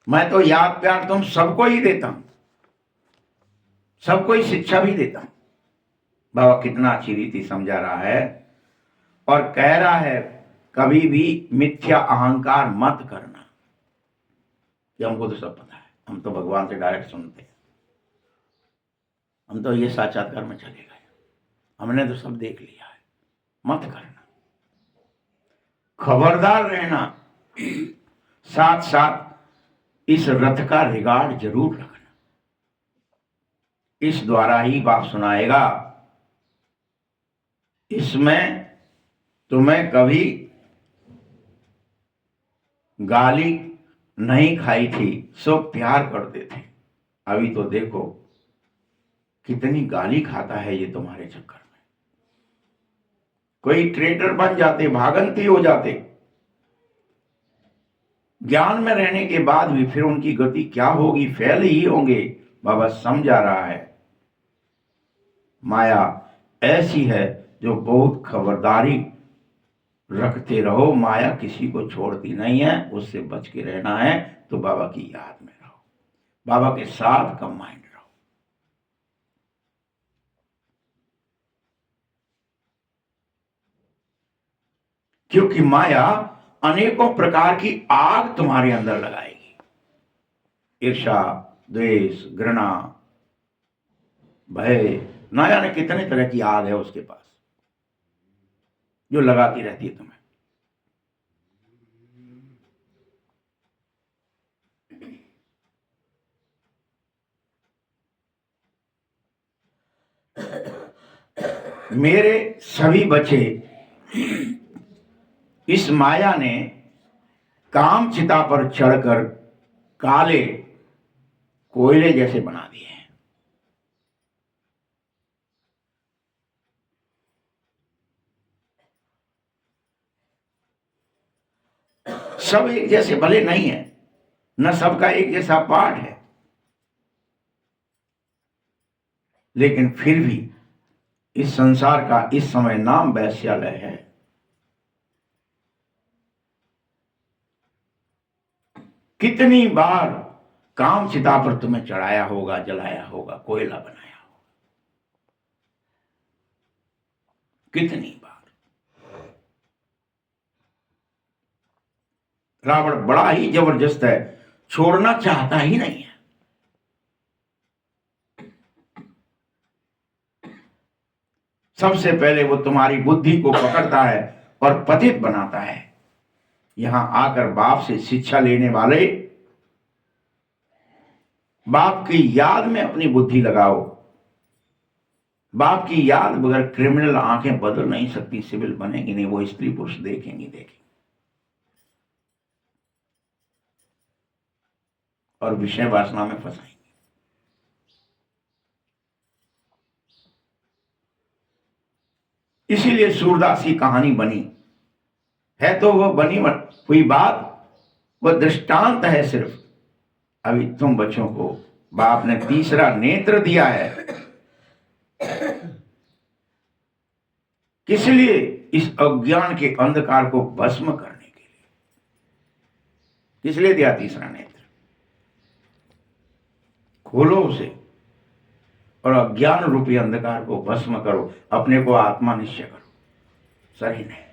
मैं तो याद प्यार तुम सबको ही देता हूं, सबको ही शिक्षा भी देता हूं। बाबा कितना अच्छी रीति समझा रहा है और कह रहा है, कभी भी मिथ्या अहंकार मत करना। ये हमको तो सब पता है, हम तो भगवान से डायरेक्ट सुनते हैं, हम तो ये साक्षात्कार में चले गए, हमने तो सब देख लिया है। मत करना, खबरदार रहना, साथ साथ इस रथ का रिगार्ड जरूर रखना। इस द्वारा ही बाप सुनाएगा, इसमें तुम्हें कभी गाली नहीं खाई थी, सब प्यार करते थे। अभी तो देखो कितनी गाली खाता है ये तुम्हारे चक्कर में। कोई ट्रेटर बन जाते, भागंती हो जाते, ज्ञान में रहने के बाद भी फिर उनकी गति क्या होगी, फेल ही होंगे। बाबा समझा रहा है, माया ऐसी है जो बहुत खबरदारी रखते रहो। माया किसी को छोड़ती नहीं है, उससे बच के रहना है तो बाबा की याद में रहो, बाबा के साथ कंबाइंड रहो। क्योंकि माया अनेकों प्रकार की आग तुम्हारे अंदर लगाएगी। ईर्ष्या, द्वेष, घृणा, भय, ना जाने कितने तरह की आग है उसके पास, जो लगाती रहती है तुम्हें। मेरे सभी बच्चे इस माया ने काम चिता पर चढ़कर काले कोयले जैसे बना दिए हैं। सब एक जैसे भले नहीं है, न सबका एक जैसा पाठ है, लेकिन फिर भी इस संसार का इस समय नाम वैश्यालय है। कितनी बार काम चिता पर तुम्हें चढ़ाया होगा, जलाया होगा, कोयला बनाया होगा, कितनी बार। रावण बड़ा ही जबरदस्त है, छोड़ना चाहता ही नहीं है। सबसे पहले वो तुम्हारी बुद्धि को पकड़ता है और पतित बनाता है। यहां आकर बाप से शिक्षा लेने वाले, बाप की याद में अपनी बुद्धि लगाओ। बाप की याद बगैर क्रिमिनल आंखें बदल नहीं सकती, सिविल बनेगी नहीं, वो स्त्री पुरुष देखेंगे और विषय वासना में फंसाएंगे। इसीलिए सूरदास की कहानी बनी है, तो वो बनी हुई बात, वो दृष्टांत है सिर्फ। अभी तुम बच्चों को बाप ने तीसरा नेत्र दिया है, किस लिए? इस अज्ञान के अंधकार को भस्म करने के लिए। किस लिए दिया तीसरा नेत्र? खोलो उसे और अज्ञान रूपी अंधकार को भस्म करो, अपने को आत्मा निश्चय करो, सही नहीं।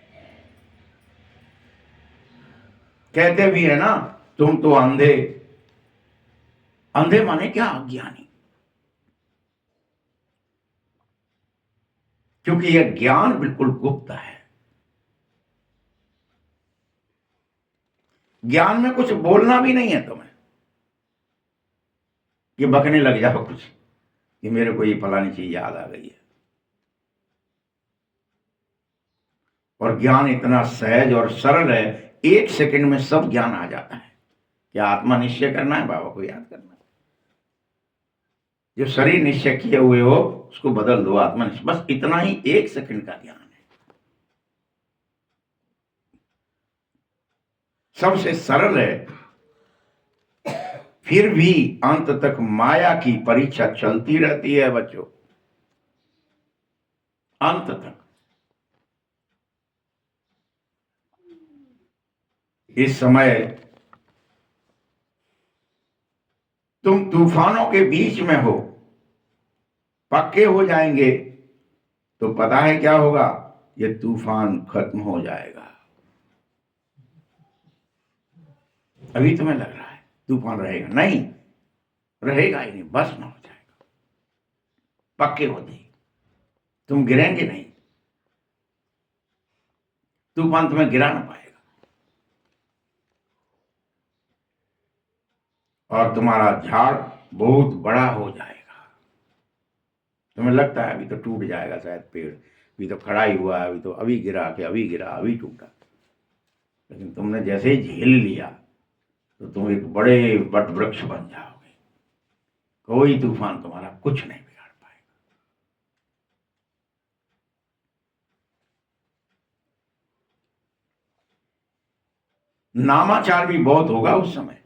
कहते भी है ना, तुम तो अंधे। अंधे माने क्या? अज्ञानी। क्योंकि यह ज्ञान बिल्कुल गुप्त है। ज्ञान में कुछ बोलना भी नहीं है तुम्हें कि बकने लग जाओ कुछ कि मेरे को ये फलानी चीज याद आ गई है। और ज्ञान इतना सहज और सरल है, 1 सेकंड में सब ज्ञान आ जाता है। क्या आत्मा निश्चय करना है, बाबा को याद करना है। जो शरीर निश्चय किए हुए हो उसको बदल दो, आत्मा निश्चय, बस इतना ही 1 सेकंड का ज्ञान है। सबसे सरल है। फिर भी अंत तक माया की परीक्षा चलती रहती है बच्चों, अंत तक। इस समय तुम तूफानों के बीच में हो, पक्के हो जाएंगे तो पता है क्या होगा? ये तूफान खत्म हो जाएगा। अभी तुम्हें लग रहा है तूफान रहेगा, नहीं रहेगा ही नहीं, बस ना हो जाएगा। पक्के होते ही तुम गिरेंगे नहीं, तूफान तुम्हें गिरा ना पाएगा। और तुम्हारा झाड़ बहुत बड़ा हो जाएगा। तुम्हें लगता है अभी तो टूट जाएगा शायद पेड़, अभी तो खड़ा ही हुआ है, अभी तो अभी गिरा के अभी गिरा अभी टूटा। लेकिन तुमने जैसे ही झेल लिया तो तुम एक बड़े वट वृक्ष बन जाओगे। कोई तूफान तुम्हारा कुछ नहीं बिगाड़ पाएगा। नामाचार भी बहुत होगा उस समय।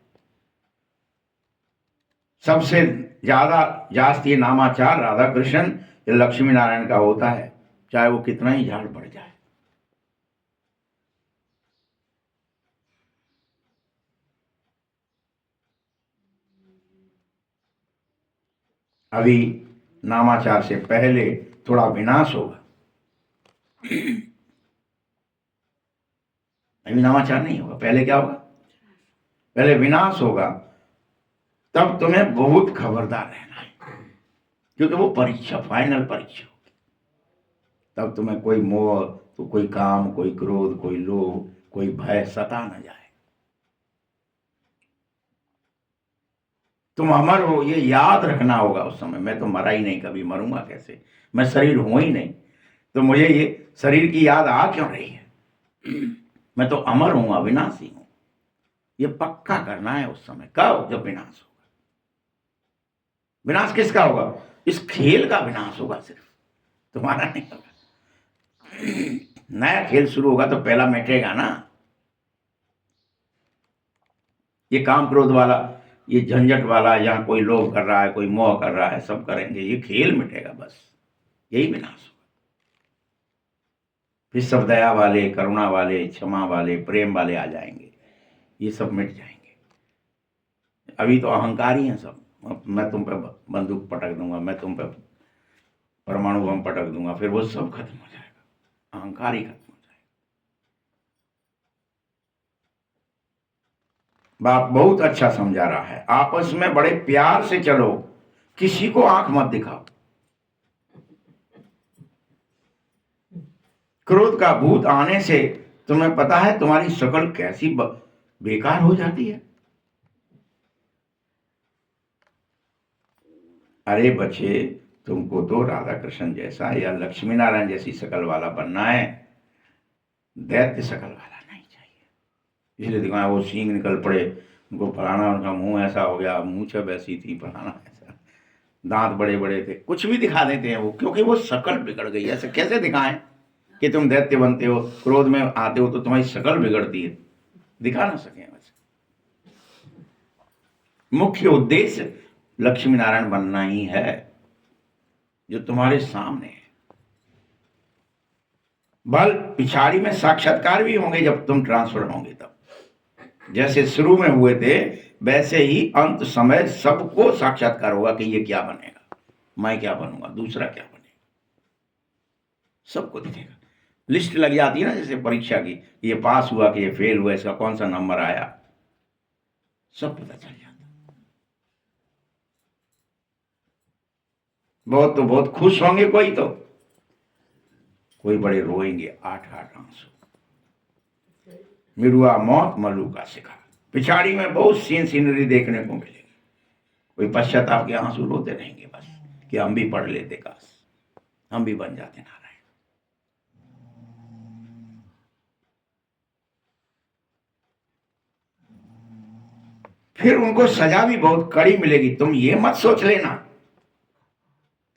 सबसे ज्यादा जास्ती नामाचार राधा कृष्ण या लक्ष्मी नारायण का होता है, चाहे वो कितना ही झाड़ बढ़ जाए। अभी नामाचार से पहले थोड़ा विनाश होगा। अभी नामाचार नहीं होगा, पहले क्या होगा? पहले विनाश होगा। तब तुम्हें बहुत खबरदार रहना है, क्योंकि वो परीक्षा, फाइनल परीक्षा होगी। तब तुम्हें कोई मोह, तो कोई काम, कोई क्रोध, कोई लोभ, कोई भय सता न जाए। तुम अमर हो, ये याद रखना होगा उस समय। मैं तो मरा ही नहीं, कभी मरूंगा कैसे, मैं शरीर हूं ही नहीं, तो मुझे ये शरीर की याद आ क्यों रही है? मैं तो अमर हूं, अविनाशी हूं। ये पक्का करना है उस समय। कब? जब विनाश होगा। विनाश किसका होगा? इस खेल का विनाश होगा, सिर्फ तुम्हारा नहीं होगा। नया खेल शुरू होगा तो पहला मिटेगा ना। ये काम क्रोध वाला, ये झंझट वाला, यहाँ कोई लोभ कर रहा है, कोई मोह कर रहा है, सब करेंगे, ये खेल मिटेगा बस। यही विनाश होगा। फिर सब दया वाले, करुणा वाले, क्षमा वाले, प्रेम वाले आ जाएंगे, ये सब मिट जाएंगे। अभी तो अहंकारी हैं सब। मैं तुम पे बंदूक पटक दूंगा, मैं तुम पे परमाणु बम पटक दूंगा, फिर वो सब खत्म हो जाएगा, अहंकार ही खत्म हो जाएगा। बाप बहुत अच्छा समझा रहा है। आपस में बड़े प्यार से चलो, किसी को आंख मत दिखाओ। क्रोध का भूत आने से तुम्हें पता है तुम्हारी शक्ल कैसी बेकार हो जाती है। अरे बच्चे, तुमको तो राधा कृष्ण जैसा या लक्ष्मी नारायण जैसी शक्ल वाला बनना है, दैत्य शक्ल वाला नहीं चाहिए। इसलिए दिखाया वो सींग निकल पड़े, उनको फलाना, उनका मुंह ऐसा हो गया, मूंछ वैसी थी, फलाना ऐसा, दांत बड़े बड़े थे, कुछ भी दिखा देते हैं वो, क्योंकि वो शक्ल बिगड़ गई। ऐसे कैसे दिखाएं कि तुम दैत्य बनते हो, क्रोध में आते हो तो तुम्हारी शक्ल बिगड़ती है, दिखा ना सके। वैसे मुख्य उद्देश्य लक्ष्मी नारायण बनना ही है, जो तुम्हारे सामने है। बल पिछाड़ी में साक्षात्कार भी होंगे जब तुम ट्रांसफर होंगे। तब जैसे शुरू में हुए थे, वैसे ही अंत समय सबको साक्षात्कार होगा कि ये क्या बनेगा, मैं क्या बनूंगा, दूसरा क्या बनेगा, सबको दिखेगा। लिस्ट लग जाती है ना, जैसे परीक्षा की, ये पास हुआ कि ये फेल हुआ, इसका कौन सा नंबर आया, सब पता चल जाता। बहुत तो बहुत खुश होंगे, कोई बड़े रोएंगे, 8-8 आंसू। मिरुआ मौत मल्लू का शिकार। पिछाड़ी में बहुत सीनरी देखने को मिलेगी। कोई पश्चाताप के आंसू रोते रहेंगे बस, कि हम भी पढ़ लेते, काश हम भी बन जाते नारायण। फिर उनको सजा भी बहुत कड़ी मिलेगी। तुम ये मत सोच लेना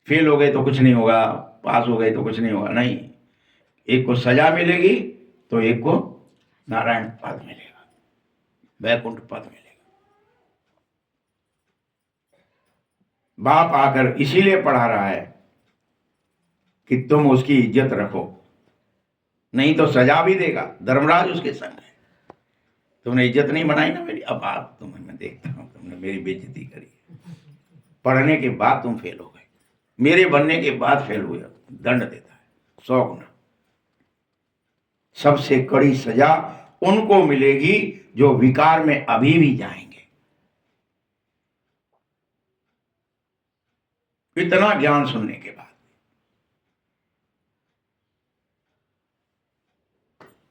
फेल हो गए तो कुछ नहीं होगा, पास हो गए तो कुछ नहीं होगा, नहीं। एक को सजा मिलेगी तो एक को नारायण पद मिलेगा, वैकुंठ पद मिलेगा। बाप आकर इसीलिए पढ़ा रहा है कि तुम उसकी इज्जत रखो, नहीं तो सजा भी देगा। धर्मराज उसके संग है। तुमने इज्जत नहीं बनाई ना मेरी, अब आप तुम्हें मैं देखता हूं, तुमने मेरी बेइज्जती करी। पढ़ने के बाद तुम फेल हो गए, मेरे बनने के बाद फेल हुए, दंड देता है 100 गुना। सबसे कड़ी सजा उनको मिलेगी जो विकार में अभी भी जाएंगे। इतना ज्ञान सुनने के बाद,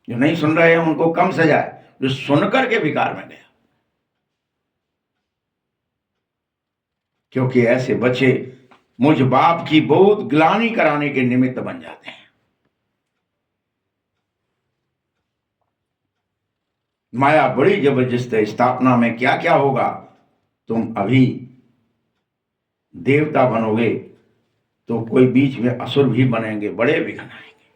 जो नहीं सुन रहे हैं उनको कम सजा है, जो सुनकर के विकार में गया। क्योंकि ऐसे बच्चे मुझ बाप की बहुत ग्लानि कराने के निमित्त बन जाते हैं। माया बड़ी जबरदस्त है। स्थापना में क्या क्या होगा, तुम अभी देवता बनोगे तो कोई बीच में असुर भी बनेंगे, बड़े विघ्न आएंगे।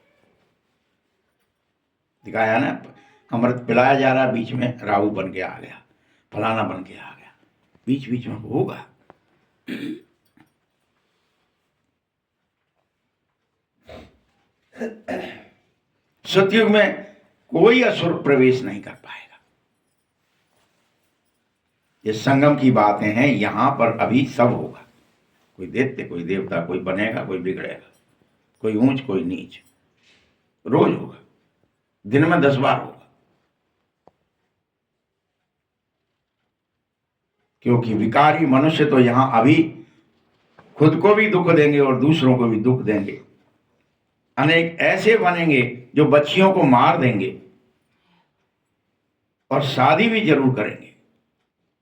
दिखाया ना, अमृत पिलाया जा रहा, बीच में राहु बन के आ गया, फलाना बन के आ गया, बीच बीच में होगा। सतयुग में कोई असुर प्रवेश नहीं कर पाएगा। ये संगम की बातें हैं, यहां पर अभी सब होगा। कोई दैत्य, कोई देवता, कोई बनेगा, कोई बिगड़ेगा, कोई ऊंच, कोई नीच, रोज होगा, दिन में 10 बार होगा। क्योंकि विकारी मनुष्य तो यहां अभी खुद को भी दुख देंगे और दूसरों को भी दुख देंगे। अनेक ऐसे बनेंगे जो बच्चियों को मार देंगे और शादी भी जरूर करेंगे,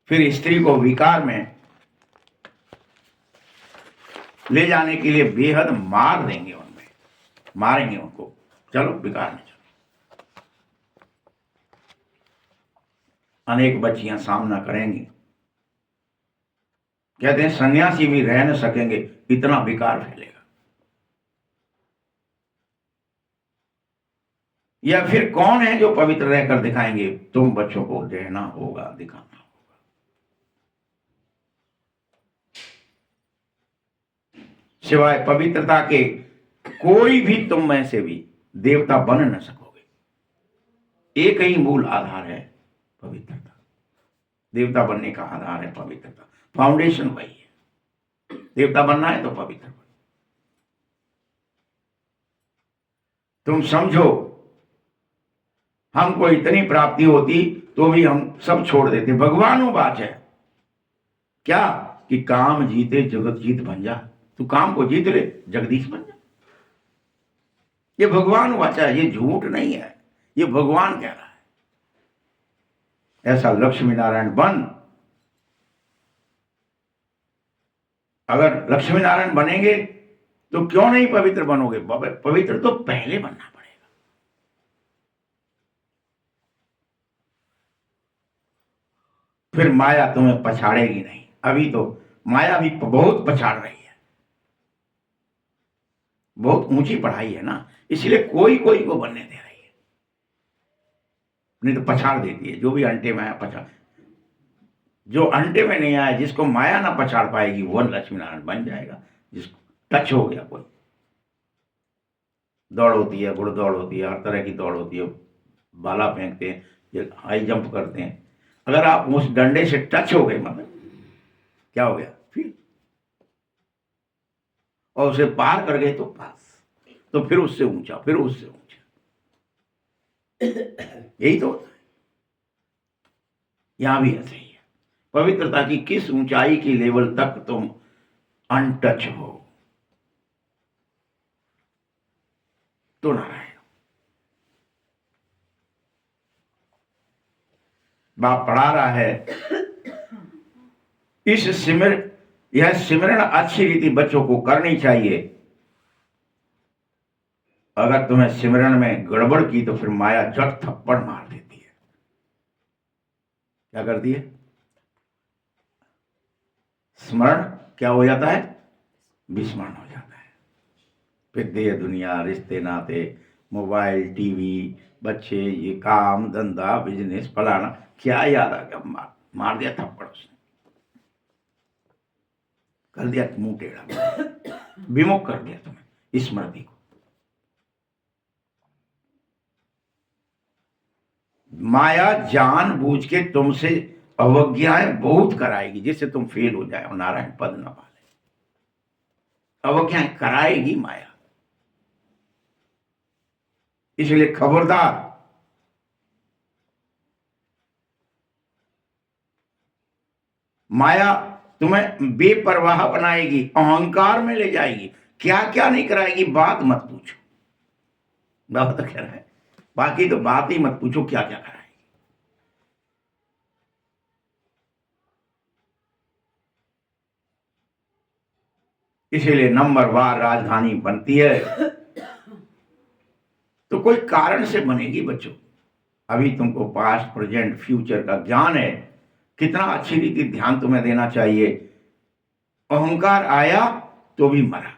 फिर स्त्री को विकार में ले जाने के लिए बेहद मार देंगे, उनमें मारेंगे उनको, चलो विकार में चलो। अनेक बच्चियां सामना करेंगी, कहते हैं सन्यासी भी रह न सकेंगे, इतना विकार फैलेगा। या फिर कौन है जो पवित्र रहकर दिखाएंगे? तुम बच्चों को रहना होगा, दिखाना होगा। सिवाय पवित्रता के कोई भी तुम में से भी देवता बन न सकोगे। एक ही मूल आधार है पवित्रता। देवता बनने का आधार है पवित्रता, फाउंडेशन वही है। देवता बनना है तो पवित्र बनो। तुम समझो, हमको इतनी प्राप्ति होती तो भी हम सब छोड़ देते। भगवानुवाच है क्या कि काम जीते जगत जीत बन जा। तू काम को जीत ले, जगदीश बन जा। ये भगवान वाचा है, ये झूठ नहीं है, ये भगवान कह रहा है। ऐसा लक्ष्मी नारायण बन। अगर लक्ष्मी नारायण बनेंगे तो क्यों नहीं पवित्र बनोगे? पवित्र तो पहले बनना पड़ेगा। फिर माया तुम्हें पछाड़ेगी नहीं। अभी तो माया भी बहुत पछाड़ रही है, बहुत ऊंची पढ़ाई है ना, इसलिए कोई कोई को बनने दे रही है, नहीं तो पछाड़ देती है। जो भी अंटे में आया पछाड़, जो अंटे में नहीं आया, जिसको माया ना पछाड़ पाएगी, वो लक्ष्मी नारायण बन जाएगा। जिसको टच हो गया, कोई दौड़ होती है, घुड़दौड़ होती है, हर तरह की दौड़ होती है, भाला फेंकते हैं, ये हाई जंप करते हैं। अगर आप उस डंडे से टच हो गए, मतलब क्या हो गया? फिर और उसे पार कर गए तो पास, तो फिर उससे ऊंचा, फिर उससे ऊंचा। यही तो होता है। यहां भी ऐसे ही है। पवित्रता की किस ऊंचाई की लेवल तक तुम अनटच हो, तो नारायण। बाप पढ़ा रहा है, यह सिमरण अच्छी रीति बच्चों को करनी चाहिए। अगर तुम्हें सिमरण में गड़बड़ की तो फिर माया झट थप्पड़ मार देती है। क्या करती है? स्मरण क्या हो जाता है? विस्मरण हो जाता है। फिर देह दुनिया, रिश्ते नाते, मोबाइल, टीवी, बच्चे, ये काम धंधा, बिजनेस, फलाना, क्या याद आ गया? मार दिया थप्पड़ उसने, कर दिया मुंह टेढ़ा, विमुख कर दिया तुम्हें स्मृति को। माया जानबूझ के तुमसे अवज्ञाएं बहुत कराएगी, जिससे तुम फेल हो जाए और नारायण पद न पाले। अवज्ञाएं कराएगी माया, इसलिए खबरदार। माया तुम्हें बेपरवाह बनाएगी, अहंकार में ले जाएगी, क्या क्या नहीं कराएगी, बात मत पूछो। बाबा तो कह रहा है, बाकी तो बात ही मत पूछो, क्या क्या कराएगी। इसीलिए नंबरवार राजधानी बनती है तो कोई कारण से बनेगी बच्चों। अभी तुमको पास्ट, प्रेजेंट, फ्यूचर का ज्ञान है, कितना अच्छी रीति ध्यान तुम्हें देना चाहिए। अहंकार आया तो भी मरा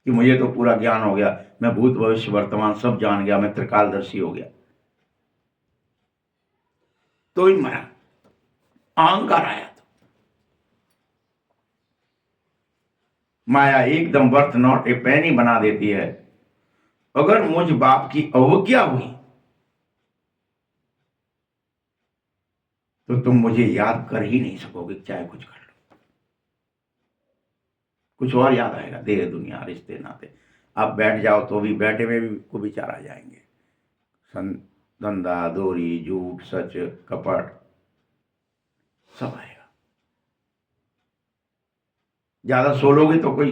कि मुझे तो पूरा ज्ञान हो गया, मैं भूत भविष्य वर्तमान सब जान गया, मैं त्रिकालदर्शी हो गया, तो ही मरा। अहंकार आया तो माया एकदम वर्थ नॉट ए पेनी बना देती है। अगर मुझ बाप की अवज्ञा हुई तो तुम मुझे याद कर ही नहीं सकोगे, चाहे कुछ कर लो। कुछ और याद आएगा, देह दुनिया, रिश्ते नाते। आप बैठ जाओ तो भी बैठे में भी को विचार आ जाएंगे। धंधा, दोरी, झूठ, सच, कपट सब आएगा। ज्यादा सो लोगे तो कोई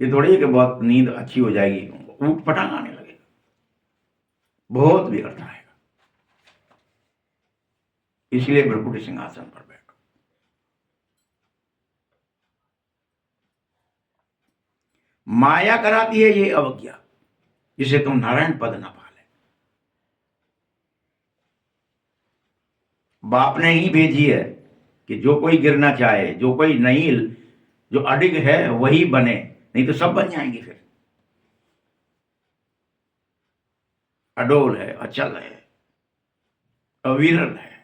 ये थोड़ी है कि बहुत नींद अच्छी हो जाएगी, ऊट पटांग आने लगेगा, बहुत व्यर्थ आएगा। इसलिए भ्रकुटी सिंहासन पर बैठो। माया कराती है ये अवज्ञा, जिसे तुम नारायण पद न पाले। बाप ने ही भेजी है कि जो कोई गिरना चाहे, जो कोई नहीं, जो अडिग है वही बने, नहीं तो सब बन जाएंगे फिर। अडोल है, अचल है, अविरल है।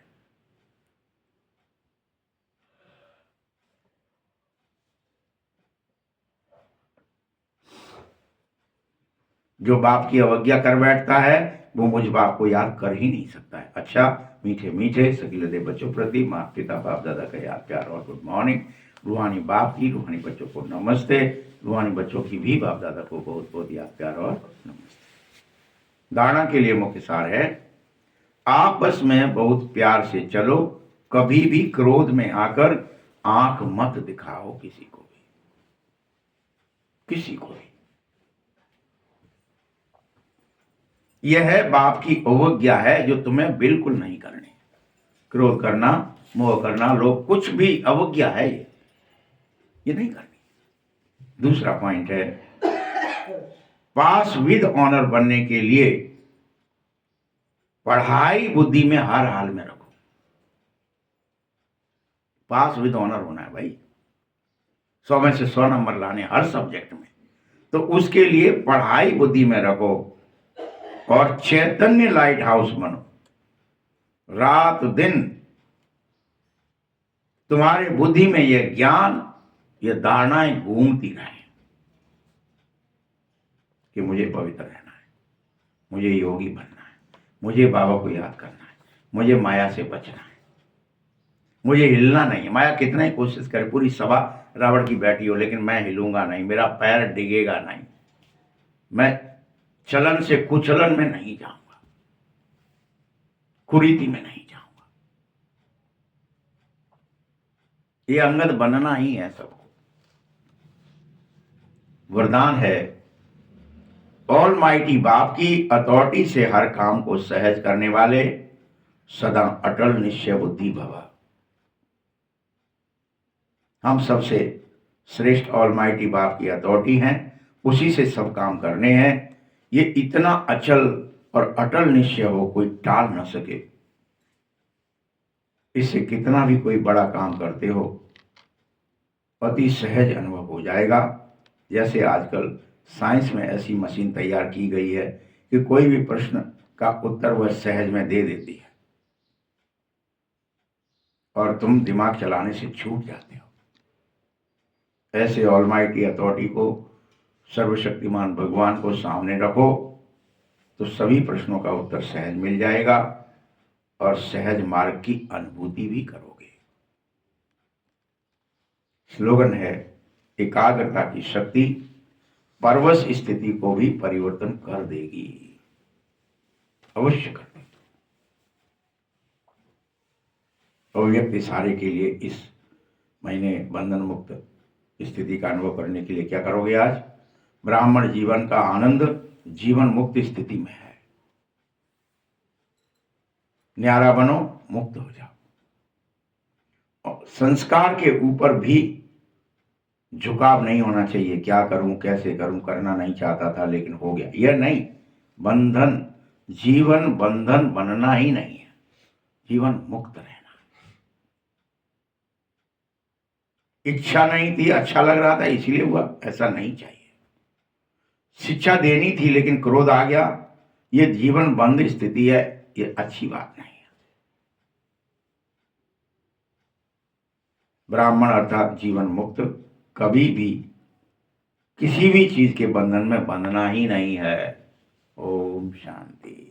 जो बाप की अवज्ञा कर बैठता है वो मुझ बाप को याद कर ही नहीं सकता है। अच्छा, मीठे मीठे सकीलते बच्चों प्रति माता पिता बाप दादा का याद प्यार और गुड मॉर्निंग। रूहानी बाप की, रूहानी बच्चों को नमस्ते। रूहानी बच्चों की भी बाप दादा को बहुत बहुत याद प्यार और नमस्ते। धारणा के लिए मुख्य सार है, आपस में बहुत प्यार से चलो, कभी भी क्रोध में आकर आंख मत दिखाओ किसी को भी, किसी को भी। यह है बाप की अवज्ञा है जो तुम्हें बिल्कुल नहीं करनी। क्रोध करना, मोह करना, लोग कुछ भी अवज्ञा है, ये नहीं करनी। दूसरा पॉइंट है, पास विद ऑनर बनने के लिए पढ़ाई बुद्धि में हर हाल में रखो। पास विद ऑनर होना है भाई, 100 में से 100 नंबर लाने हर सब्जेक्ट में, तो उसके लिए पढ़ाई बुद्धि में रखो और चैतन्य लाइट हाउस बनो। रात दिन तुम्हारे बुद्धि में यह ज्ञान, ये धारणाएं घूमती रहें कि मुझे पवित्र रहना है, मुझे योगी बनना है, मुझे बाबा को याद करना है, मुझे माया से बचना है, मुझे हिलना नहीं है। माया कितना ही कोशिश करे, पूरी सभा रावण की बैठी हो, लेकिन मैं हिलूंगा नहीं, मेरा पैर डिगेगा नहीं, मैं चलन से कुचलन में नहीं जाऊंगा, कुरीति में नहीं जाऊंगा। ये अंगद बनना ही है सबको। वरदान है, ऑल माइटी बाप की अथॉरिटी से हर काम को सहज करने वाले सदा अटल निश्चय बुद्धि भवा। हम सबसे श्रेष्ठ ऑल माइटी बाप की अथॉरिटी हैं, उसी से सब काम करने हैं। ये इतना अचल और अटल निश्चय हो, कोई टाल न सके। इससे कितना भी कोई बड़ा काम करते हो, अति सहज अनुभव हो जाएगा। जैसे आजकल साइंस में ऐसी मशीन तैयार की गई है कि कोई भी प्रश्न का उत्तर वह सहज में दे देती है और तुम दिमाग चलाने से छूट जाते हो। ऐसे ऑलमाइटी अथॉरिटी को, सर्वशक्तिमान भगवान को सामने रखो तो सभी प्रश्नों का उत्तर सहज मिल जाएगा और सहज मार्ग की अनुभूति भी करोगे। स्लोगन है, एकाग्रता की शक्ति परवश स्थिति को भी परिवर्तन कर देगी। अवश्य कर देगी। अव्यक्त सारे के लिए इस महीने बंधन मुक्त स्थिति का अनुभव करने के लिए क्या करोगे? आज ब्राह्मण जीवन का आनंद जीवन मुक्त स्थिति में है। न्यारा बनो, मुक्त हो जाओ। और संस्कार के ऊपर भी झुकाव नहीं होना चाहिए। क्या करूं, कैसे करूं, करना नहीं चाहता था लेकिन हो गया, यह नहीं। बंधन, जीवन बंधन बनना ही नहीं है, जीवन मुक्त रहना। इच्छा नहीं थी, अच्छा लग रहा था इसलिए हुआ, ऐसा नहीं चाहिए। शिक्षा देनी थी लेकिन क्रोध आ गया, यह जीवन बंद स्थिति है, यह अच्छी बात नहीं है। ब्राह्मण अर्थात जीवन मुक्त कभी भी किसी भी चीज के बंधन में बंधना ही नहीं है। ओम शांति।